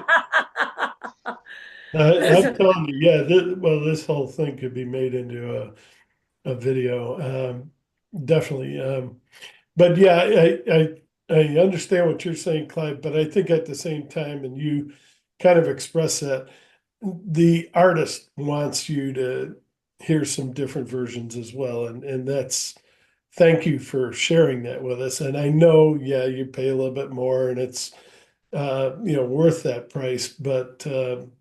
I'm telling you, yeah, this whole thing could be made into a video. Definitely. But yeah, I understand what you're saying, Clive, but I think at the same time, and you kind of express that, the artist wants you to hear some different versions as well. And that's, thank you for sharing that with us. And I know, yeah, you pay a little bit more and it's, worth that price, but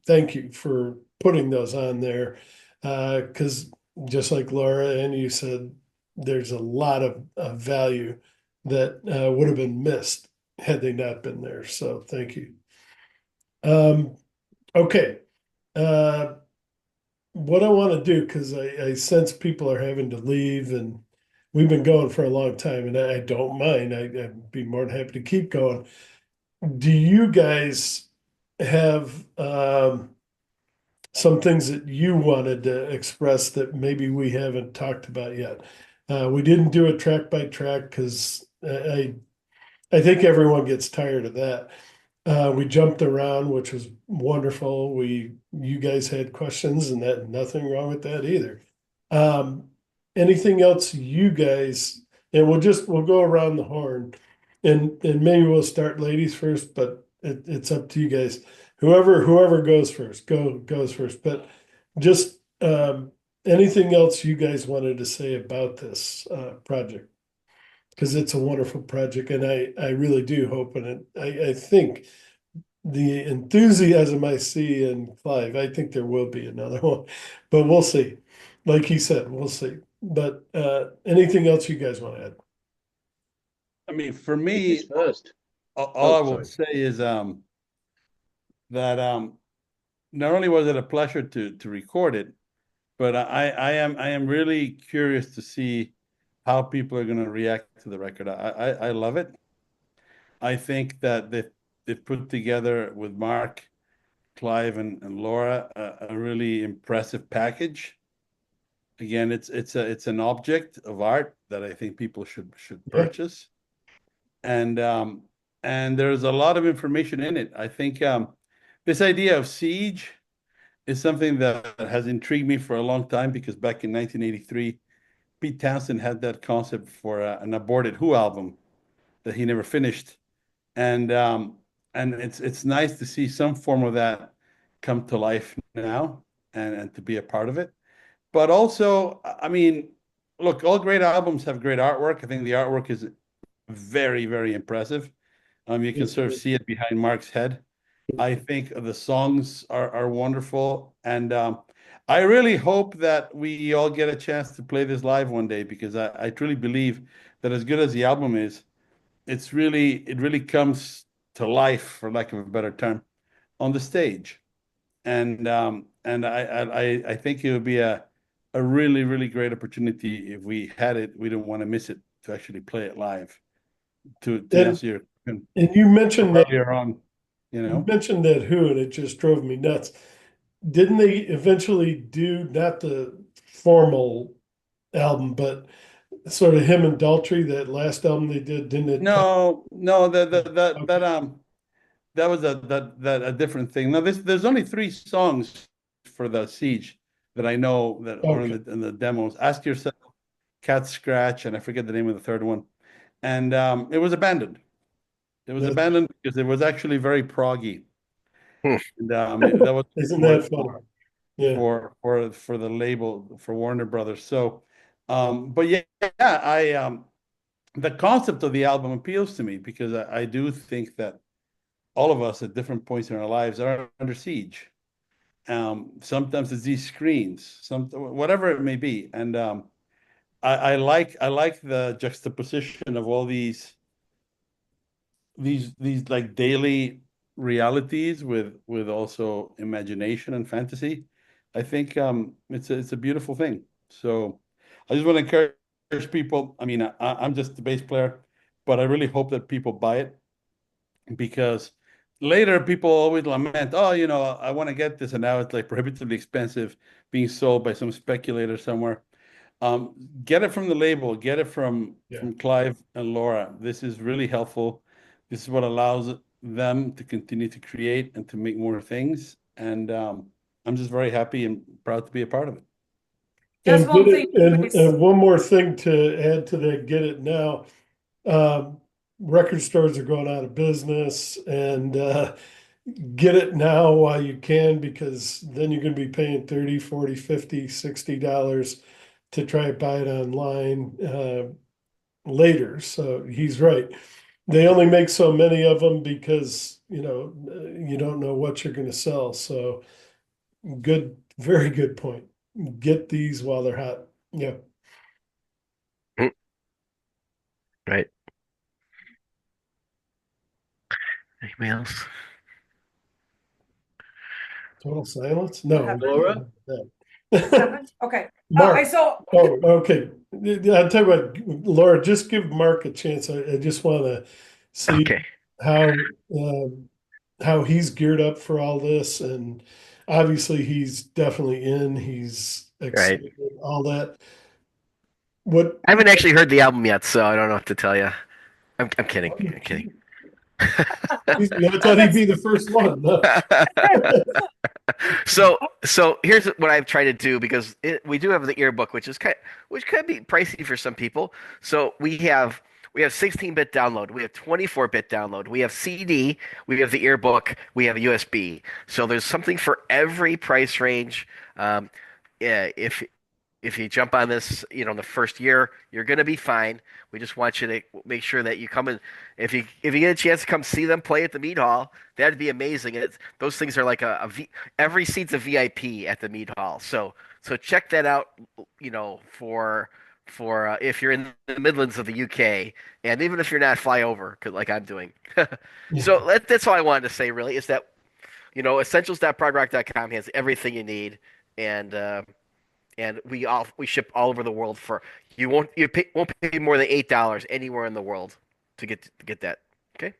thank you for putting those on there. Because just like Laura and you said, there's a lot of value that would have been missed had they not been there. So thank you. Okay. Uh, what I want to do, because I sense people are having to leave and we've been going for a long time and I don't mind. I'd be more than happy to keep going. Do you guys have some things that you wanted to express that maybe we haven't talked about yet? We didn't do it track by track because I think everyone gets tired of that. We jumped around, which was wonderful. You guys had questions, and that nothing wrong with that either. Um, Anything else you guys, and we'll go around the horn, and maybe we'll start ladies first, but it's up to you guys. Whoever goes first, goes first. But just anything else you guys wanted to say about this project? Because it's a wonderful project, and I really do hope, and I think the enthusiasm I see in Clive, I think there will be another one, but we'll see. Like he said, we'll see. But anything else you guys want to add? I mean, for me, First. all I will say is that not only was it a pleasure to record it, but I am really curious to see how people are going to react to the record. I love it. I think that they've put together with Mark, Clive, and Laura a really impressive package. Again, it's an object of art that I think people should purchase, and there's a lot of information in it. I think this idea of siege is something that has intrigued me for a long time because back in 1983, Pete Townsend had that concept for an aborted Who album that he never finished, and it's nice to see some form of that come to life now and to be a part of it. But also, I mean, look, all great albums have great artwork. I think the artwork is very, very impressive. You can sort of see it behind Mark's head. I think the songs are wonderful, and I really hope that we all get a chance to play this live one day because I truly believe that as good as the album is, it really comes to life, for lack of a better term, on the stage, and I think it would be a really really great opportunity if we had it. We don't want to miss it to actually play it live. To answer your question And you mentioned that earlier on, you mentioned that Who, and it just drove me nuts. Didn't they eventually do not the formal album, but sort of him and Daltrey, that last album they did, didn't it? No, that was a different thing. No, there's only 3 songs for the Siege that I know that are in the demos. Ask Yourself, Cat Scratch, and I forget the name of the third one. And it was abandoned. It was abandoned because it was actually very proggy. And that was Isn't that fun? Yeah. For the label for Warner Brothers. So, but yeah, I the concept of the album appeals to me because I do think that all of us at different points in our lives are under siege. Sometimes it's these screens, whatever it may be. And I like the juxtaposition of all these like daily realities with also imagination and fantasy. I think it's a beautiful thing. So I just want to encourage people. I mean, I'm just a bass player, but I really hope that people buy it, because later people always lament, oh, I want to get this, and now it's like prohibitively expensive, being sold by some speculator somewhere. Get it from the label, get it from Yeah. Clive and Laura. This is really helpful. This is what allows them to continue to create and to make more things. And I'm just very happy and proud to be a part of it. Just And get one thing, it, and, Chris. and one more thing to add to that, get it now. Um, Record stores are going out of business, and get it now while you can, because then you're going to be paying 30, 40, 50, $60 to try to buy it online later. So he's right. They only make so many of them because, you don't know what you're going to sell. So good, very good point. Get these while they're hot. Yeah. Mm, right. Anybody else? Total silence? What No. happened? Laura? What happened? Okay. I Mark. saw. Oh, okay. I'll tell you what, Laura, just give Mark a chance. I just want to see Okay. how how he's geared up for all this, and obviously he's definitely in. He's Right. excited, all that. What? I haven't actually heard the album yet, so I don't know what to tell you. I'm kidding. I'm kidding. I thought he'd be the first one. No. So here's what I've tried to do, because we do have the earbook, which could be pricey for some people. So we have 16-bit download, we have 24-bit download, we have CD, we have the earbook, we have USB. So there's something for every price range. Yeah, if you jump on this, in the first year, you're gonna be fine. We just want you to make sure that you come in. If you get a chance to come see them play at the Mead Hall, that'd be amazing. Those things are like every seat's a VIP at the Mead Hall. So check that out. For if you're in the Midlands of the UK, and even if you're not, fly over, 'cause like I'm doing. So that's all I wanted to say. Really, is that essentials.progrock.com has everything you need, and we ship all over the world. Won't pay more than $8 anywhere in the world to get that. Okay.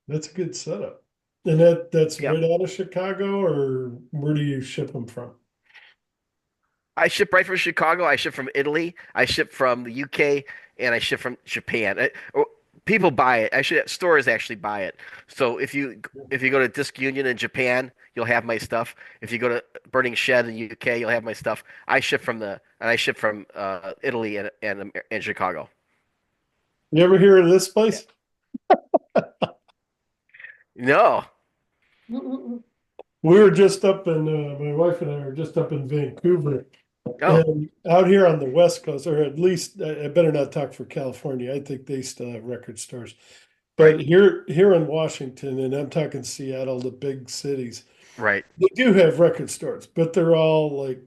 That's a good setup. And that's Yeah. right out of Chicago, or where do you ship them from? I ship right from Chicago. I ship from Italy. I ship from the UK, and I ship from Japan. People buy it. Actually, stores actually buy it. So if you go to Disc Union in Japan, you'll have my stuff. If you go to Burning Shed in the UK, you'll have my stuff. I ship from Italy and Chicago. You ever hear of this Yeah. place? No. We were just up in, my wife and I were just up in Vancouver, Oh, and out here on the West Coast, or at least I better not talk for California. I think they still have record stores. right, But here in Washington, and I'm talking Seattle, the big cities, right. they do have record stores, but they're all like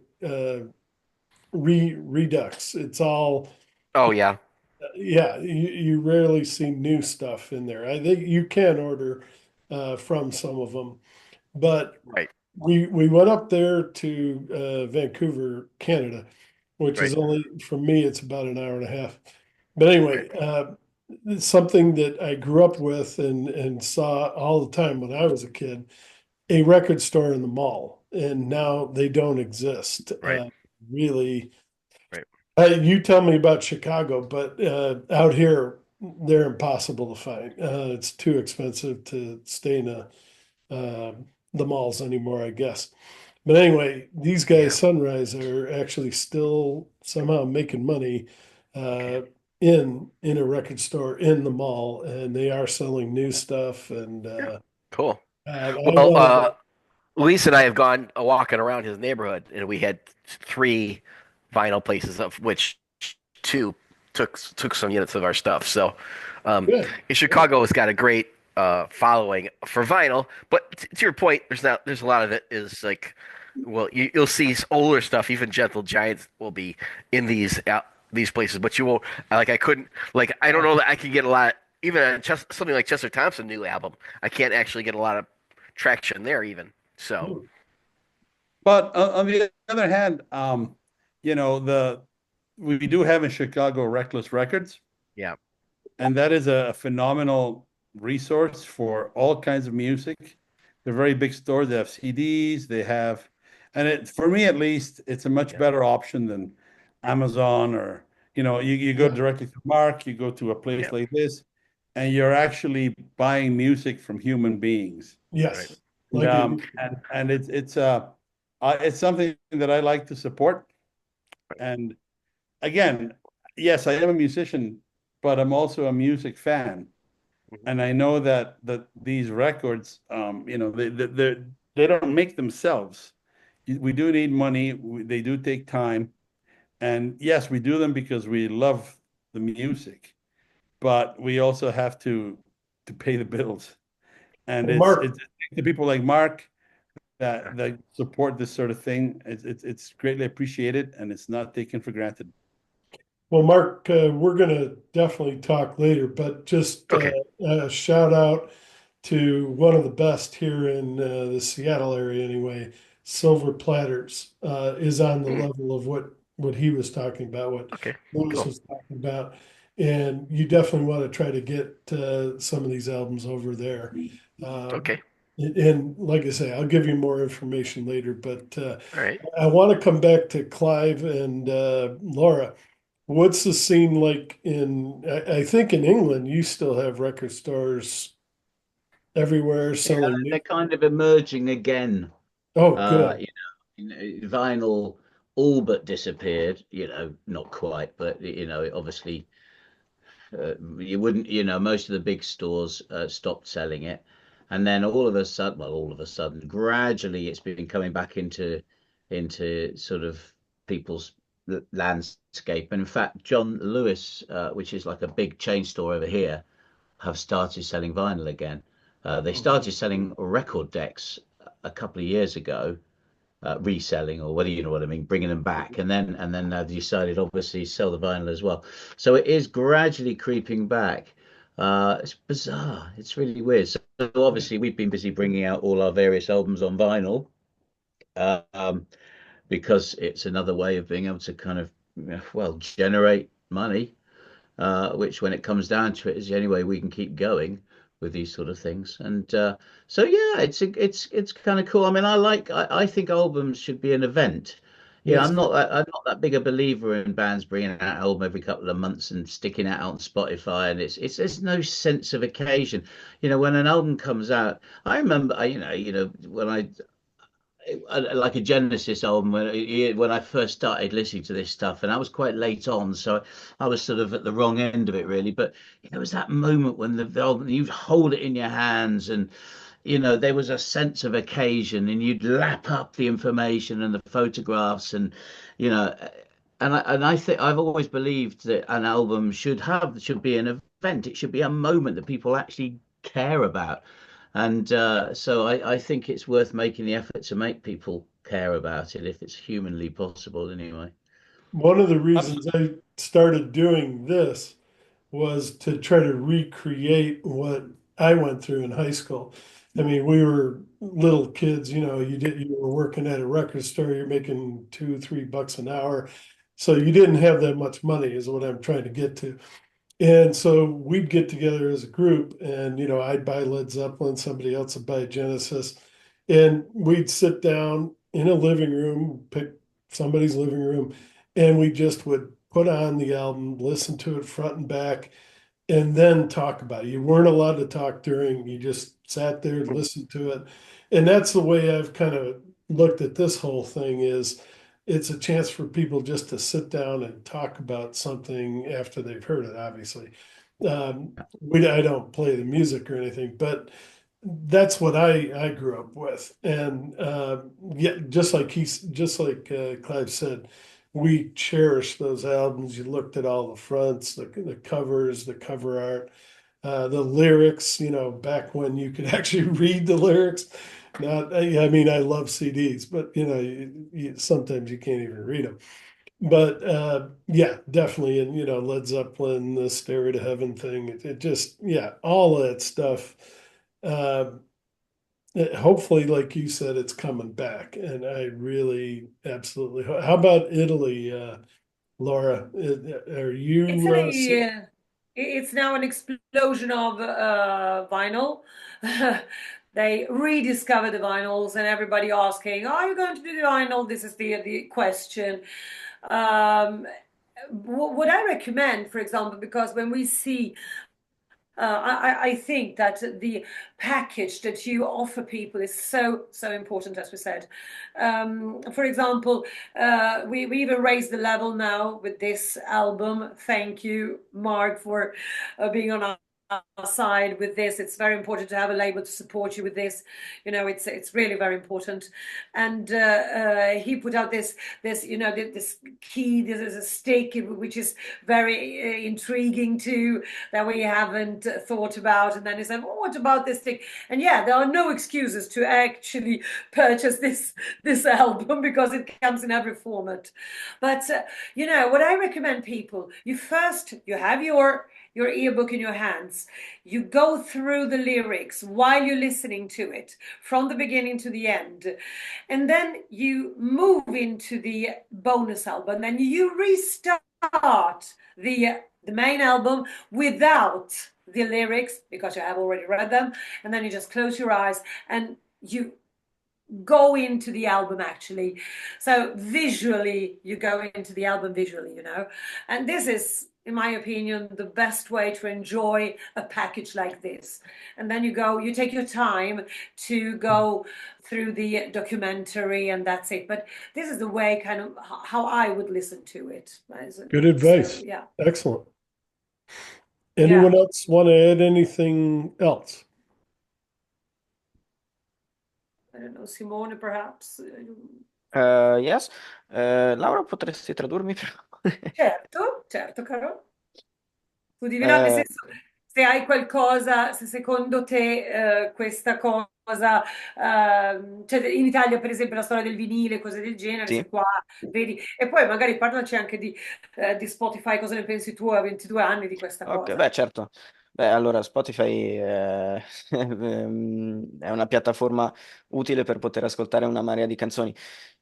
redux. It's all, Oh yeah, yeah, you rarely see new stuff in there. I think you can order from some of them, but right, we went up there to Vancouver, Canada, which right. is only, from me, it's about an hour and a half. But anyway, it's something that I grew up with and saw all the time when I was a kid, a record store in the mall, and now they don't exist. Right, Really, right. you tell me about Chicago, but out here they're impossible to find. It's too expensive to stay in uh, the malls anymore, I guess. But anyway, these Yeah. guys, Sunrise, are actually still somehow making money Okay. uh, in a record store in the mall, and they are selling new stuff. And Yeah. Cool. I Well, wanted Luis and I have gone walking around his neighborhood, and we had three vinyl places, of which two took some units of our stuff. So, to, good, Chicago has got a great following for vinyl. But to your point, there's a lot of it is like, well, you'll see older stuff. Even Gentle Giants will be in these places, but you won't. Like I couldn't like I don't know that I can get a lot. Even something like Chester Thompson's new album, I can't actually get a lot of traction there even. So But on the other hand, we do have in Chicago Reckless Records, yeah, and that is a phenomenal resource for all kinds of music. They're very big stores. They have CDs. They have, and for me at least, it's a much yeah, better option than Amazon or you go directly to Mark. You go to a place yeah, like this, and you're actually buying music from human beings. right, Yes, And like it. it's something that I like to support. And again, yes, I am a musician, but I'm also a music fan, mhm, and I know that these records, they don't make themselves. We do need money. They do take time, and yes, we do them because we love the music, but we also have to pay the bills. And Well, it's Mark, the people like Mark yeah, that support this sort of thing. It's greatly appreciated, and it's not taken for granted. we're gonna definitely talk later, but just okay, a shout out to one of the best here in the Seattle area anyway. Silver Platters is on the mm, level of what he was talking about, what okay, Lewis cool, was talking about, and you definitely want to try to get some of these albums over there. Uh, okay, and like I say, I'll give you more information later, but all right. I want to come back to Clive and Laura. What's the scene like I think in England, you still have record stores everywhere Yeah, selling they're new. kind of emerging again. Oh, Uh, good. you Vinyl all but disappeared. Not quite, but obviously you wouldn't. Most of the big stores stopped selling it, and then all of a sudden, gradually, it's been coming back into sort of people's landscape. And in fact, John Lewis, which is like a big chain store over here, have started selling vinyl again. They started selling record decks a couple of years ago, reselling, or whether you know what I mean, bringing them back, and then they've decided obviously sell the vinyl as well. So it is gradually creeping back. It's bizarre. It's really weird. So obviously we've been busy bringing out all our various albums on vinyl, um, because it's another way of being able to kind of, well, generate money, which when it comes down to it is the only way we can keep going with these sort of things. And so yeah, it's kind of cool. I mean, I think albums should be an event. Yeah, Yes. I'm not that big a believer in bands bringing out an album every couple of months and sticking it out on Spotify, and it's there's no sense of occasion. When an album comes out, I remember, when like a Genesis album when I first started listening to this stuff, and I was quite late on, so I was sort of at the wrong end of it really. But there was that moment when the album, you hold it in your hands, and there was a sense of occasion, and you'd lap up the information and the photographs, and you know, and I think I've always believed that an album should be an event. It should be a moment that people actually care about. And so I think it's worth making the effort to make people care about it if it's humanly possible, anyway. One of the reasons Absolutely. I started doing this was to try to recreate what I went through in high school. I mean, we were little kids, you were working at a record store, you're making $2, $3 an hour. So you didn't have that much money, is what I'm trying to get to. And so we'd get together as a group and, I'd buy Led Zeppelin, somebody else would buy Genesis. And we'd sit down in a living room, pick somebody's living room, and we just would put on the album, listen to it front and back, and then talk about it. You weren't allowed to talk during, you just sat there and listened to it. And that's the way I've kind of looked at this whole thing is it's a chance for people just to sit down and talk about something after they've heard it, obviously. I don't play the music or anything, but that's what I grew up with. And yeah, just like Clive said, we cherish those albums. You looked at all the fronts, the covers, the cover art. the lyrics, back when you could actually read the lyrics. Not, I mean, I love CDs, but sometimes you can't even read them. But yeah, definitely, and Led Zeppelin, the Stairway to Heaven thing, it just, yeah, all of that stuff. Uh, Hopefully, like you said, it's coming back, and I really absolutely. How about Italy, Laura? Are you Italy, it's now an explosion of vinyl. They rediscover the vinyls, and everybody asking, "Are you going to do the vinyl?" This is the question. Um, what I recommend, for example, because when we see I think that the package that you offer people is so important, as we said. For example, we even raised the level now with this album. Thank you, Mark, for being on our side with this. It's very important to have a label to support you with this. It's really very important. And he put out this this key. This is a stick which is very intriguing too, that we haven't thought about. And then he said, well, what about this thing? And yeah, there are no excuses to actually purchase this album because it comes in every format. But what I recommend people, you have your earbook in your hands. You go through the lyrics while you're listening to it from the beginning to the end. And then you move into the bonus album and you restart the main album without the lyrics because you have already read them. And then you just close your eyes and you go into the album actually. So visually, you go into the album visually, and this is, in my opinion, the best way to enjoy a package like this. And then you take your time to go through the documentary, and that's it. But this is the way kind of how I would listen to it. good So, advice? yeah. Excellent. Yeah. Anyone else want to add anything else? I don't know, Simone, perhaps. Yes. Laura, potresti tradurmi per favore? Certo, caro. Tu dici no, nel Eh, senso, se hai qualcosa, se secondo te questa cosa, cioè in Italia per esempio la storia del vinile, cose del genere, se sì. qua vedi, e poi magari parlaci anche di Spotify, cosa ne pensi tu a 22 anni di questa Ok, cosa? beh, certo. Beh, allora Spotify è una piattaforma utile per poter ascoltare una marea di canzoni.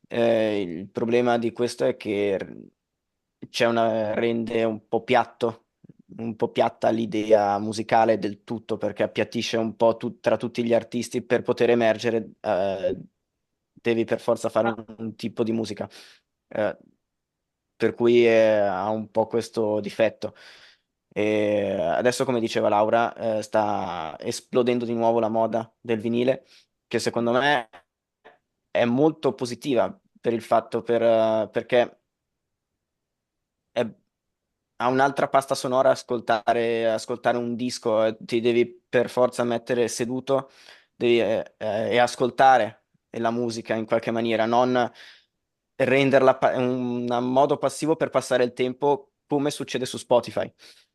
Il problema di questo è che rende un po' piatta l'idea musicale del tutto, perché appiattisce un po' tra tutti gli artisti. Per poter emergere, devi per forza fare un tipo di musica. Eh, per cui ha un po' questo difetto. E adesso, come diceva Laura, sta esplodendo di nuovo la moda del vinile, che secondo me è molto positiva per il fatto perché è- ha un'altra pasta sonora ascoltare un disco, ti devi per forza mettere seduto e ascoltare la musica in qualche maniera, non renderla un modo passivo per passare il tempo, come succede su Spotify.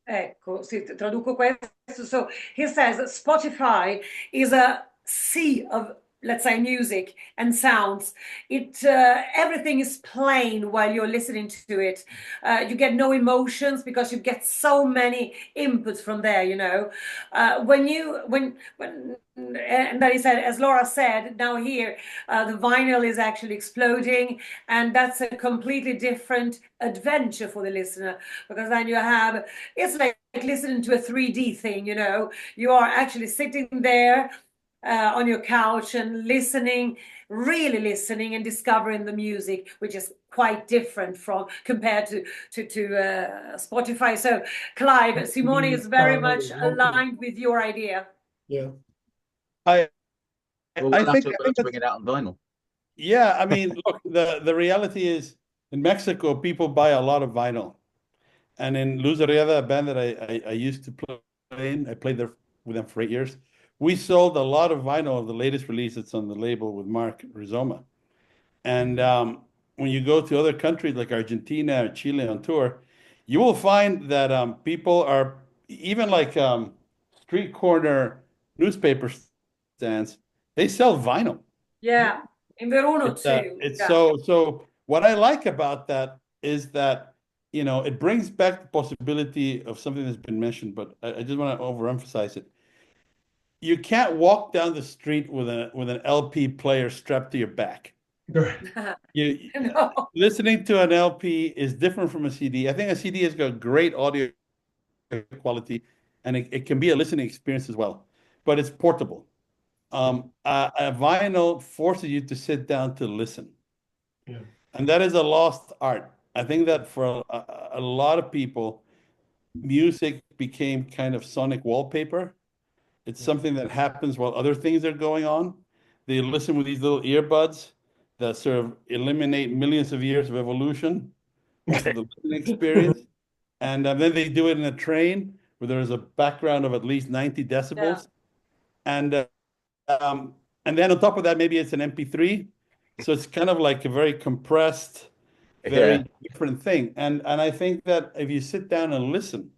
Ecco, sì, traduco questo. So he says that Spotify is a sea of, let's say, music and sounds. Everything is plain while you're listening to it. You get no emotions because you get so many inputs from there. When and then he said, as Laura said, now here the vinyl is actually exploding, and that's a completely different adventure for the listener because then you have it's like listening to a 3D thing, you are actually sitting there on your couch and listening, really listening and discovering the music, which is quite different from compared to Spotify. So Clive, Simone is very much aligned with your idea. Yeah. I Well, I we'll have think to, I we'll have think to that's bring it out on vinyl. yeah. I mean, look, the reality is in Mexico, people buy a lot of vinyl, and in Luz Arrieta, a band that I used to play in, I played there with them for 8 years. We sold a lot of vinyl of the latest release that's on the label with Mark Rizoma. And when you go to other countries like Argentina or Chile on tour, you will find that people are even like street corner newspaper stands, they sell vinyl. Yeah, in Verona too. It's Yeah. so what I like about that is that, it brings back the possibility of something that's been mentioned, but I just want to overemphasize it. You can't walk down the street with an LP player strapped to your back. Right. You No. listening to an LP is different from a CD. I think a CD has got great audio quality, and it can be a listening experience as well, but it's portable. A vinyl forces you to sit down to listen, Yeah. and that is a lost art. I think that for a lot of people, music became kind of sonic wallpaper. It's something that happens while other things are going on. They listen with these little earbuds that sort of eliminate millions of years of evolution off of the listening experience. And then they do it in a train where there's a background of at least 90 Yeah. decibels. And um, and then on top of that, maybe it's an MP3. So it's kind of like a very compressed, Yeah. very different thing. And I think that if you sit down and listen,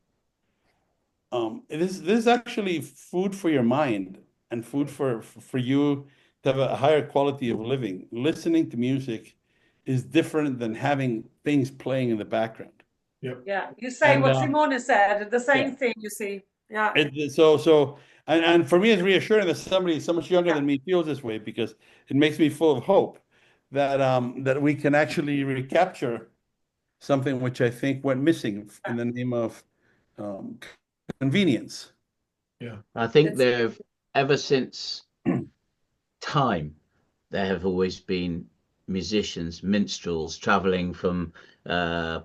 this is actually food for your mind and food for you to have a higher quality of living. Listening to music is different than having things playing in the background. Yep. Yeah. You say And what Simone said, the yeah, same thing, you see. Yeah. and for me, it's reassuring that somebody so much younger Yeah. than me feels this way, because it makes me full of hope that we can actually recapture something which I think went missing in the name of um, convenience. Yeah. I think It's they've ever since time, there have always been musicians, minstrels traveling from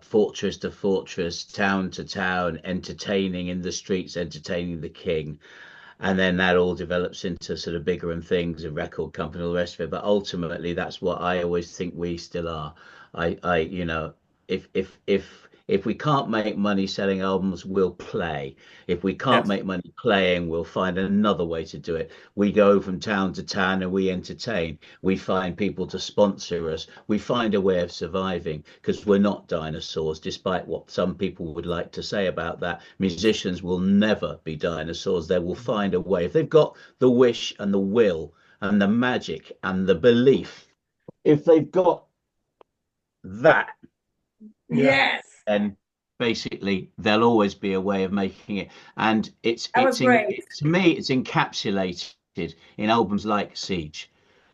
fortress to fortress, town to town, entertaining in the streets, entertaining the king. And then that all develops into sort of bigger and things, a record company, all the rest of it. But ultimately, that's what I always think we still are. If we can't make money selling albums, we'll play. If we can't Yes. make money playing, we'll find another way to do it. We go from town to town and we entertain. We find people to sponsor us. We find a way of surviving because we're not dinosaurs, despite what some people would like to say about that. Musicians will never be dinosaurs. They will find a way. If they've got the wish and the will and the magic and the belief, if they've got that, Yeah. yes. then basically there'll always be a way of making it. And That was great. to me, it's encapsulated in albums like Siege.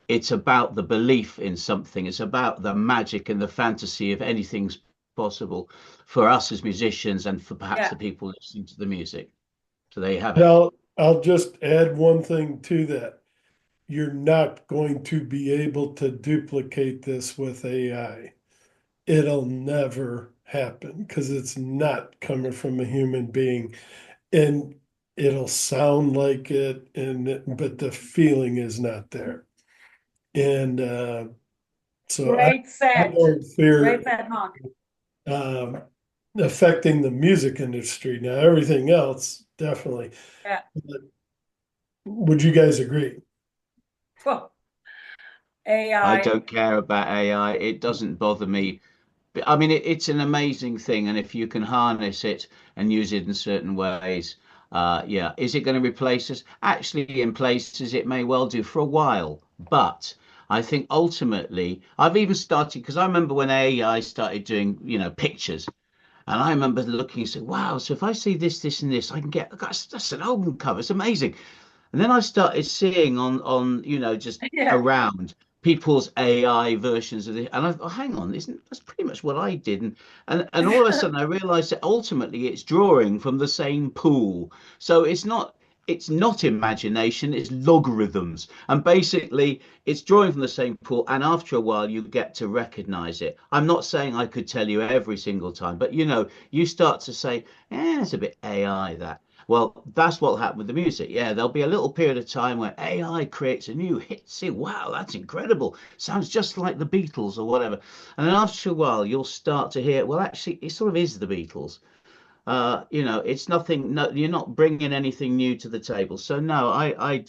It's about the belief in something. It's about the magic and the fantasy of anything's possible for us as musicians and for perhaps Yeah. the people listening to the music. So there you have it. Now, I'll just add one thing to that. You're not going to be able to duplicate this with AI. It'll never happen because it's not coming from a human being, and it'll sound like it, but the feeling is not there. And so Great I set. don't Great fear set, Mark. um, affecting the music industry. Now, everything else, definitely. Yeah. But would you guys agree? Phew. I AI. don't care about AI. It doesn't bother me. I mean, it's an amazing thing, and if you can harness it and use it in certain ways, yeah. Is it going to replace us? Actually, in places, it may well do for a while, but I think ultimately, I've even started because I remember when AI started doing, pictures, and I remember looking and saying, "Wow! So if I see this, this, and this, I can get that's an album cover. It's amazing." And then I started seeing on just Yeah. around people's AI versions of it, and I thought, hang on, isn't that's pretty much what I did? And all of a sudden I realized that ultimately it's drawing from the same pool. So it's not imagination, it's logarithms. And basically it's drawing from the same pool, and after a while you get to recognize it. I'm not saying I could tell you every single time, but you start to say, it's a bit AI that. Well, that's what happened with the music. Yeah, there'll be a little period of time where AI creates a new hit. See, wow, that's incredible. Sounds just like the Beatles or whatever. And then after a while, you'll start to hear, well, actually, it sort of is the Beatles. It's nothing. No, you're not bringing anything new to the table. So no, I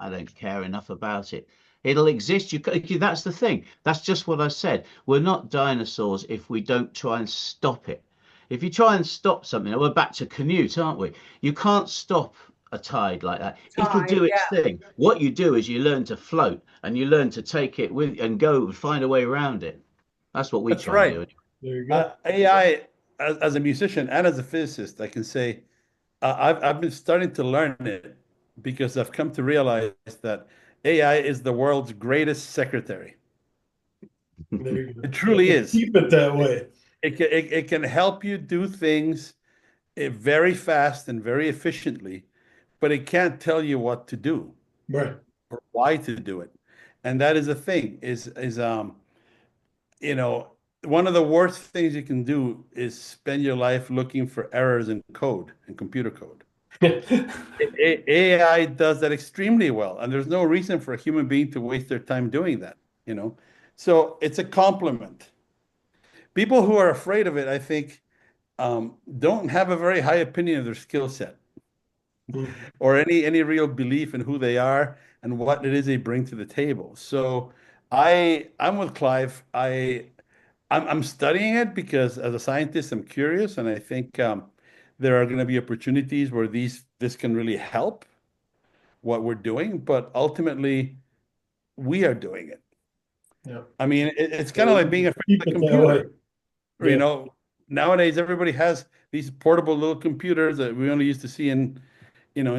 don't care enough about it. It'll exist. That's the thing. That's just what I said. We're not dinosaurs if we don't try and stop it. If you try and stop something, we're back to Canute, aren't we? You can't stop a tide like that. It'll Tide, do its yeah. thing. What you do is you learn to float and you learn to take it with and go and find a way around it. That's what we That's try and do. right. There you go. AI, as a musician and as a physicist, I can say I've been starting to learn it because I've come to realize that AI is the world's greatest secretary. There you go. It truly is. Keep it that way. It can help you do things very fast and very efficiently, but it can't tell you what to do Right. or why to do it. And that is the thing you know, one of the worst things you can do is spend your life looking for errors in code and computer code. AI does that extremely well, and there's no reason for a human being to waste their time doing that, you know. So it's a compliment. People who are afraid of it, I think, don't have a very high opinion of their skill set or any real belief in who they are and what it is they bring to the table. So I'm with Clive. I'm studying it because as a scientist, I'm curious, and I think there are going to be opportunities where this can really help what we're doing, but ultimately we are doing it. Yeah. I mean, it's kind of like being afraid Keep of the it that way. computer. You know, nowadays everybody has these portable little computers that we only used to see in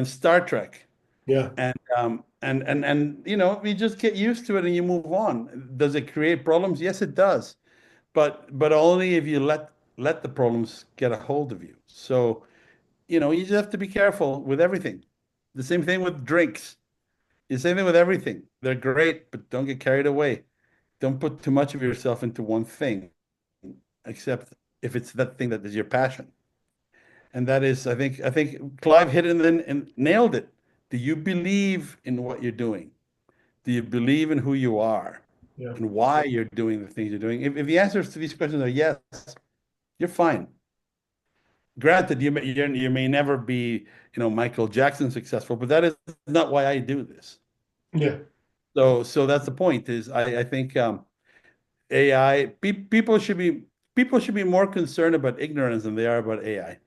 Star Trek. Yeah. And you know, you just get used to it and you move on. Does it create problems? Yes, it does. But only if you let the problems get a hold of you. So, you know, you just have to be careful with everything. The same thing with drinks. The same thing with everything. They're great, but don't get carried away. Don't put too much of yourself into one thing, except if it's that thing that is your passion. And that is, I think Clive hit it and nailed it. Do you believe in what you're doing? Do you believe in who you are Yeah. and why you're doing the things you're doing? If the answers to these questions are yes, you're fine. Granted, you may never be, Michael Jackson successful, but that is not why I do this. Yeah. So that's the point. Is I think AI people should be more concerned about ignorance than they are about AI.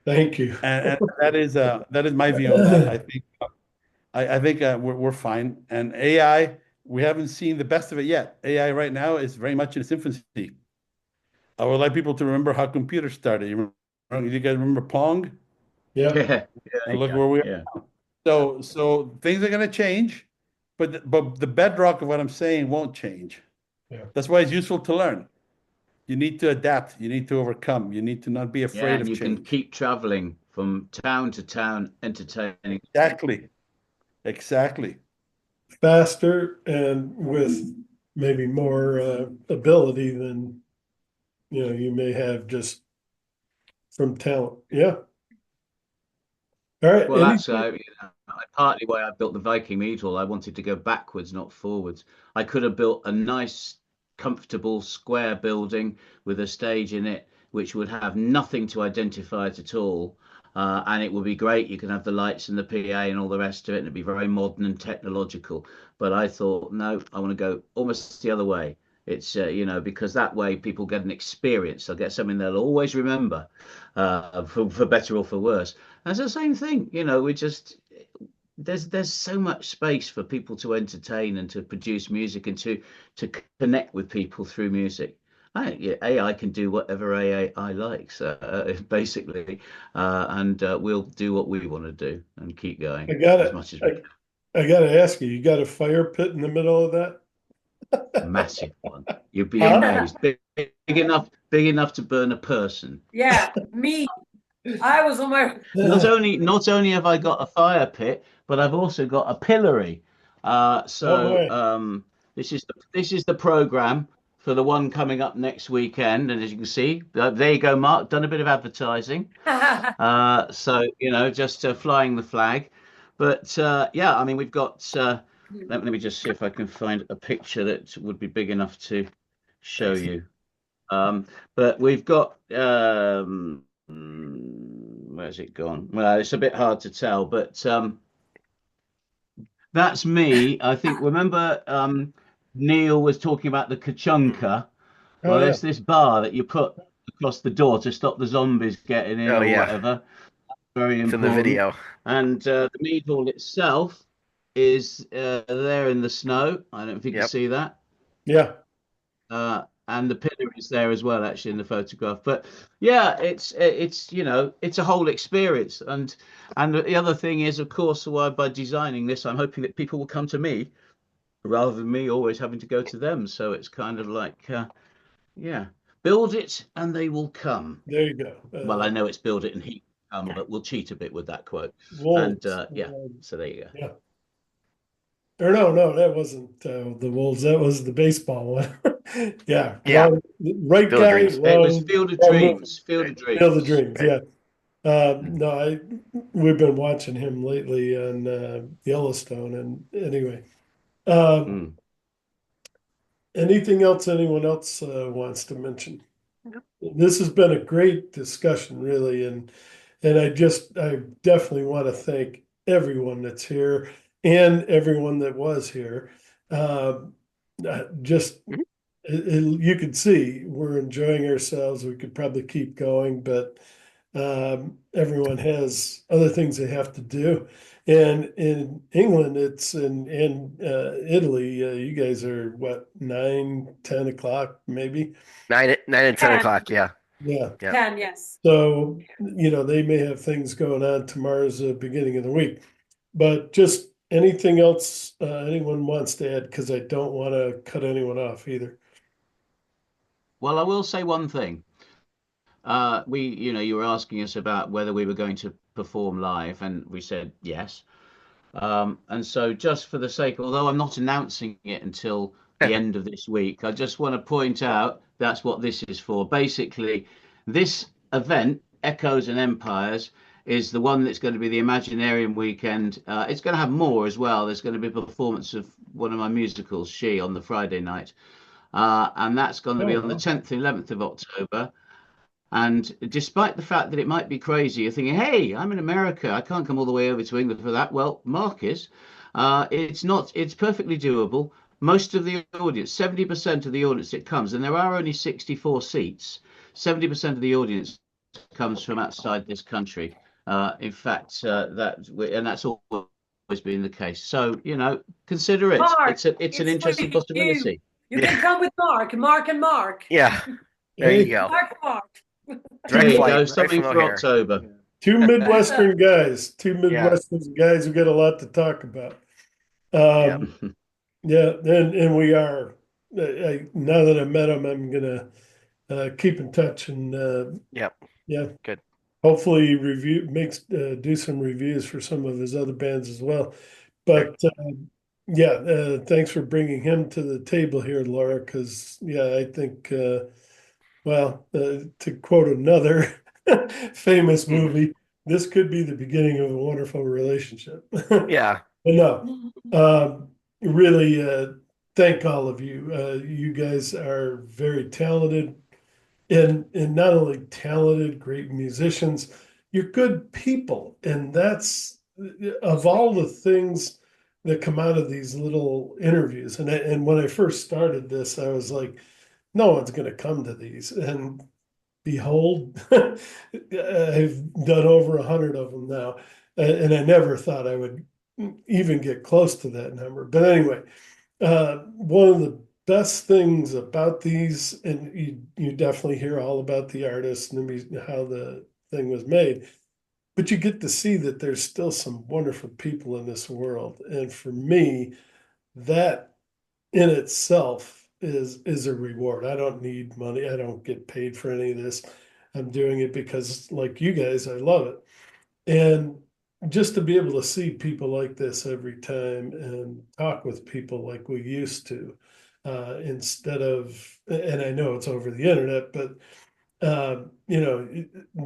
Thank you. And that is my view on that. I think we're fine. And AI, we haven't seen the best of it yet. AI right now is very much in its infancy. I would like people to remember how computers started. You guys remember Pong? Yeah. Yeah, And look where we are. yeah. So things are going to change, but the bedrock of what I'm saying won't change. Yeah. That's why it's useful to learn. You need to adapt. You need to overcome. You need to not be Yeah, afraid and of you can change. keep traveling from town to town, entertaining. Exactly. Faster and with maybe more ability than you may have just from talent. Yeah. All right. Well, that's partly why I built the Viking Mead Hall. I wanted to go backwards, not forwards. I could have built a nice, comfortable square building with a stage in it, which would have nothing to identify it at all. And it would be great. You can have the lights and the PA and all the rest of it, and it'd be very modern and technological. But I thought, no, I want to go almost the other way. It's because that way people get an experience. They'll get something they'll always remember, for better or for worse. And it's the same thing, we just there's so much space for people to entertain and to produce music and to connect with people through music. AI can do whatever AI likes, basically, and we'll do what we want to do and keep going I got as it. much as we can. I got to ask you, you got a fire pit in the middle of that? Massive one. You'd be Huh? amazed. Big enough to burn a person. Yeah, me. I was on my. Not only have I got a fire pit, but I've also got a pillory. Oh, right. This is the program for the one coming up next weekend, and as you can see, there you go, Mark. Done a bit of advertising. So just flying the flag. But yeah, I mean, we've got. Let me just see if I can find a picture that would be big enough to show you. But we've got. Where's it gone? Well, it's a bit hard to tell, but that's me. I think, remember, Neil was talking about the Kachunka. Well, Oh, there's this bar that you put across the door to stop the zombies getting in Oh or yeah. whatever. very It's in the important. video. And the mead hall itself is there in the snow. I don't know if you can Yep. see that. Yeah. And the pillar is there as well, actually, in the photograph. But yeah, it's you know, it's a whole experience. And the other thing is, of course, why by designing this, I'm hoping that people will come to me rather than me always having to go to them. So it's kind of like, yeah, build it and they will come. There you go. Well, I know it's build it and he will come, but we'll cheat a bit with that quote. And Wolves. yeah, so there you go. Yeah. Or no, that wasn't the Wolves. That was the baseball one. Yeah. Yeah. Wrong, right Field of guy, Dreams. It was wrong, Field of wrong movie. Dreams. Field of Field of Dreams. Dreams. Right. Yeah. No, we've been watching him lately on Yellowstone. And anyway, um, Mm. anything else anyone else wants to mention? This has been a great discussion, really, and I definitely want to thank everyone that's here and everyone that was here. Just Mhm. you could see we're enjoying ourselves. We could probably keep going, but everyone has other things they have to do. And in England, it's in Italy. You guys are what, 9, 10 o'clock, maybe? 9 and 10 o'clock. Yeah. Yeah. Yeah. 10, yes. So, they may have things going on. Tomorrow's the beginning of the week. But just anything else anyone wants to add, because I don't want to cut anyone off either. Well, I will say one thing. You were asking us about whether we were going to perform live, and we said yes. And so, just for the sake, although I'm not announcing it until the end of this week, I just want to point out that's what this is for. Basically, this event, Echoes and Empires, is the one that's going to be the Imaginarium weekend. It's going to have more as well. There's going to be a performance of one of my musicals, She, on the Friday night. And that's going to be on the 10th and 11th of October. And despite the fact that it might be crazy, you're thinking, hey, I'm in America. I can't come all the way over to England for that. Well, Mark is. It's not, it's perfectly doable. Most of the audience, 70% of the audience that comes, and there are only 64 seats, 70% of the audience comes from outside this country. In fact, that's always been the case. So, consider it. Mark, It's an interesting for you. possibility. You can come with Mark and Mark. Yeah. There you go. Mark. There you Flight, go. right Something from for O'Hare. October. Two Midwestern guys who get a lot to talk about. Yeah. Yeah, and we are. Now that I met him, I'm gonna keep in touch and Yep. yeah, Good. hopefully do some reviews for some of his other bands as well. But yeah, thanks for bringing him to the table here, Laura. Because yeah, I think to quote another famous movie, this could be the beginning of a wonderful relationship. Yeah. But no, really, thank all of you. You guys are very talented, and not only talented, great musicians, you're good people. And that's of all the things that come out of these little interviews. And when I first started this, I was like, no one's going to come to these. And behold, I've done over 100 of them now. And I never thought I would even get close to that number. But anyway, one of the best things about these, and you definitely hear all about the artist and how the thing was made, but you get to see that there's still some wonderful people in this world. And for me, that in itself is a reward. I don't need money. I don't get paid for any of this. I'm doing it because, like you guys, I love it. And just to be able to see people like this every time and talk with people like we used to, instead of, and I know it's over the internet, but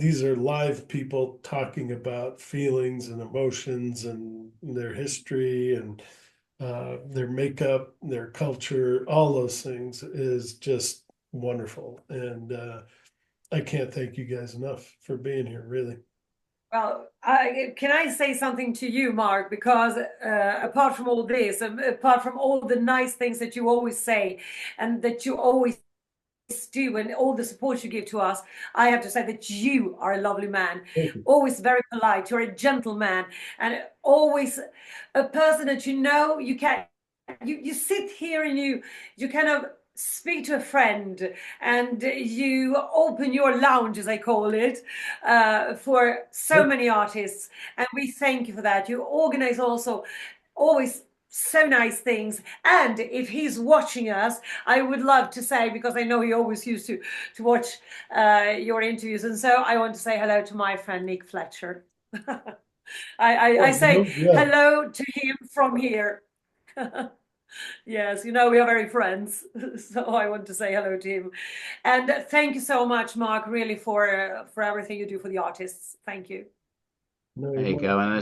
these are live people talking about feelings and emotions and their history and their makeup, their culture, all those things is just wonderful. And I can't thank you guys enough for being here, really. Well, can I say something to you, Mark? Because apart from all this, apart from all the nice things that you always say and that you always do and all the support you give to us, I have to say that you are a lovely man, Thank you. always very polite. You're a gentleman and always a person that you sit here and you kind of speak to a friend and you open your lounge, as I call it, for so many artists. And we thank you for that. You organize also always so nice things. And if he's watching us, I would love to say, because I know he always used to watch your interviews, and so I want to say hello to my friend Nick Fletcher. I say hello to him from here. Yes, we are very friends, so I want to say hello to him. And thank you so much, Mark, really for everything you do for the artists. Thank you. There you go. And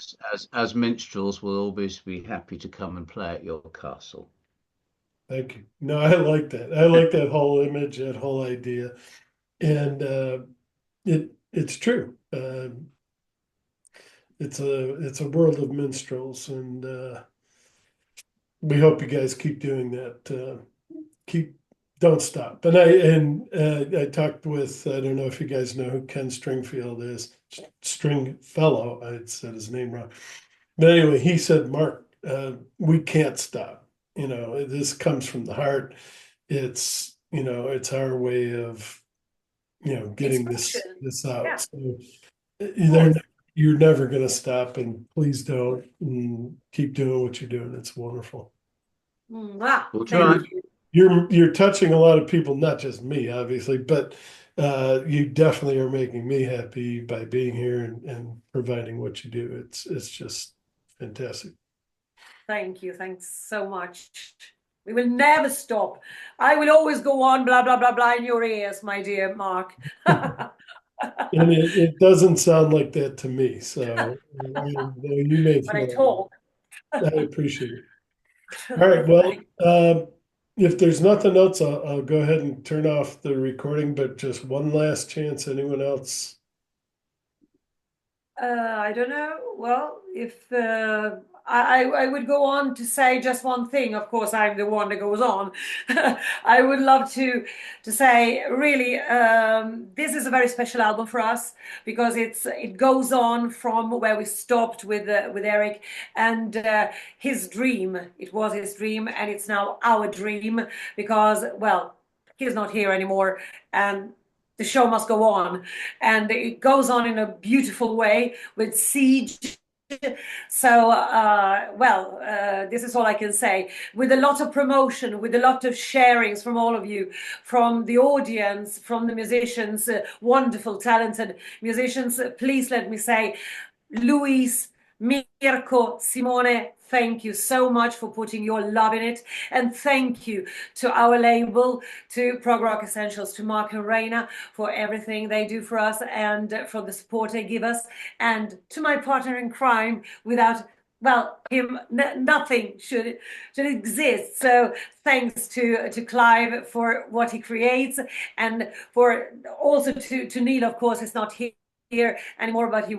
as minstrels, we'll always be happy to come and play at your castle. Thank you. No, I like that. I like that whole image, that whole idea, and it's true. It's a world of minstrels, and we hope you guys keep doing that. Don't stop. And I talked with, I don't know if you guys know who Ken Stringfield is, Stringfellow. I said his name wrong, but anyway, he said, Mark, we can't stop. This comes from the heart. It's our way of getting this out. Yeah. So you're never going to stop, and please don't. And keep doing what you're doing. It's wonderful. We'll try. You're touching a lot of people, not just me, obviously, but you definitely are making me happy by being here and providing what you do. It's just fantastic. Thank you. Thanks so much. We will never stop. I will always go on, blah, blah, blah, blah, in your ears, my dear Mark. And it doesn't sound like that to me. So you may when I talk. I appreciate it. All right. Well, if there's nothing else, I'll go ahead and turn off the recording, but just one last chance. Anyone else? I don't know. Well, if I would go on to say just one thing. Of course, I'm the one that goes on. I would love to say, really, this is a very special album for us because it goes on from where we stopped with Eric and his dream. It was his dream, and it's now our dream because, well, he's not here anymore, and the show must go on, and it goes on in a beautiful way with Siege. So, this is all I can say. With a lot of promotion, with a lot of sharings from all of you, from the audience, from the musicians, wonderful, talented musicians. Please let me say, Luis, Mirko, Simone, thank you so much for putting your love in it. And thank you to our label, to Prog Rock Essentials, to Mark and Reina for everything they do for us and for the support they give us. And to my partner in crime, without him, nothing should exist. So thanks to Clive for what he creates, and for also to Neil, of course, is not here anymore, but he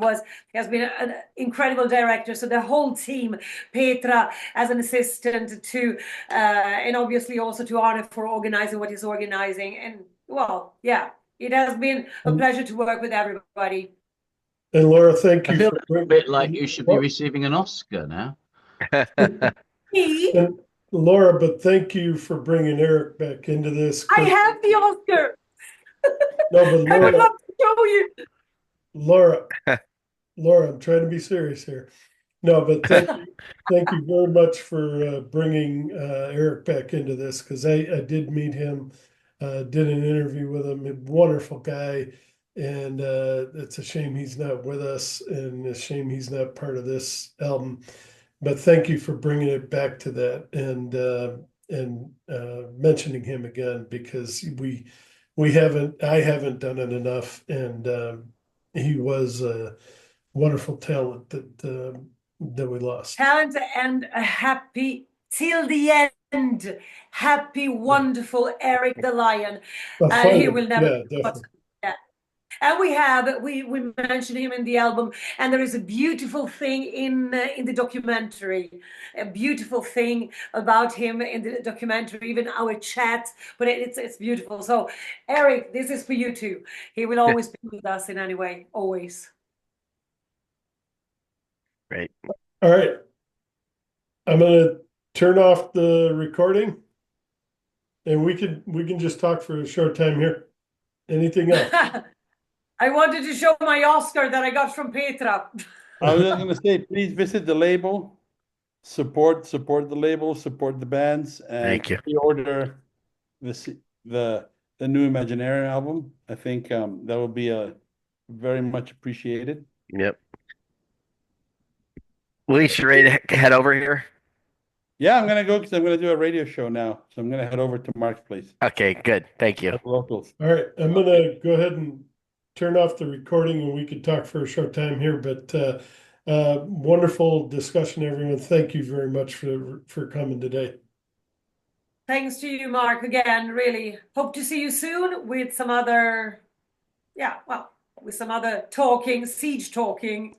has been an incredible director. So the whole team, Petra as an assistant to and obviously also to Arne for organizing what he's organizing. And it has been a pleasure to work with everybody. And Laura, thank you. I feel a bit like you should be receiving an Oscar now. And Laura, but thank you for bringing Eric back into this. I have the Oscar. No, but Laura, I would love to show you. Laura, I'm trying to be serious here. No, but thank you very much for bringing Eric back into this, because I did meet him, did an interview with him, a wonderful guy, and it's a shame he's not with us, and a shame he's not part of this album. But thank you for bringing it back to that and mentioning him again, because I haven't done it enough, and he was a wonderful talent that we lost. Talent and a happy till the end. Happy, wonderful Eric the Lion. He will never. Yeah, definitely. Yeah. And we mentioned him in the album, and there is a beautiful thing in the documentary, a beautiful thing about him in the documentary, even our chat. But it's beautiful. So, Eric, this is for you too. He will always be with us in any way, always. Great. All right. I'm gonna turn off the recording, and we can just talk for a short time here. Anything else? I wanted to show my Oscar that I got from Petra. I was just gonna say, please visit the label, support the label, support the bands, and Thank you. pre-order the new Imaginarium album. I think that will be very much appreciated. Yep. Luis, you ready to head over here? Yeah, I'm gonna go because I'm gonna do a radio show now. So I'm gonna head over to Mark's place. Okay, good. Thank you. At Locals. All right, I'm gonna go ahead and turn off the recording, and we could talk for a short time here. But wonderful discussion, everyone. Thank you very much for coming today. Thanks to you, Mark, again. Really hope to see you soon with some other, with some other siege talking.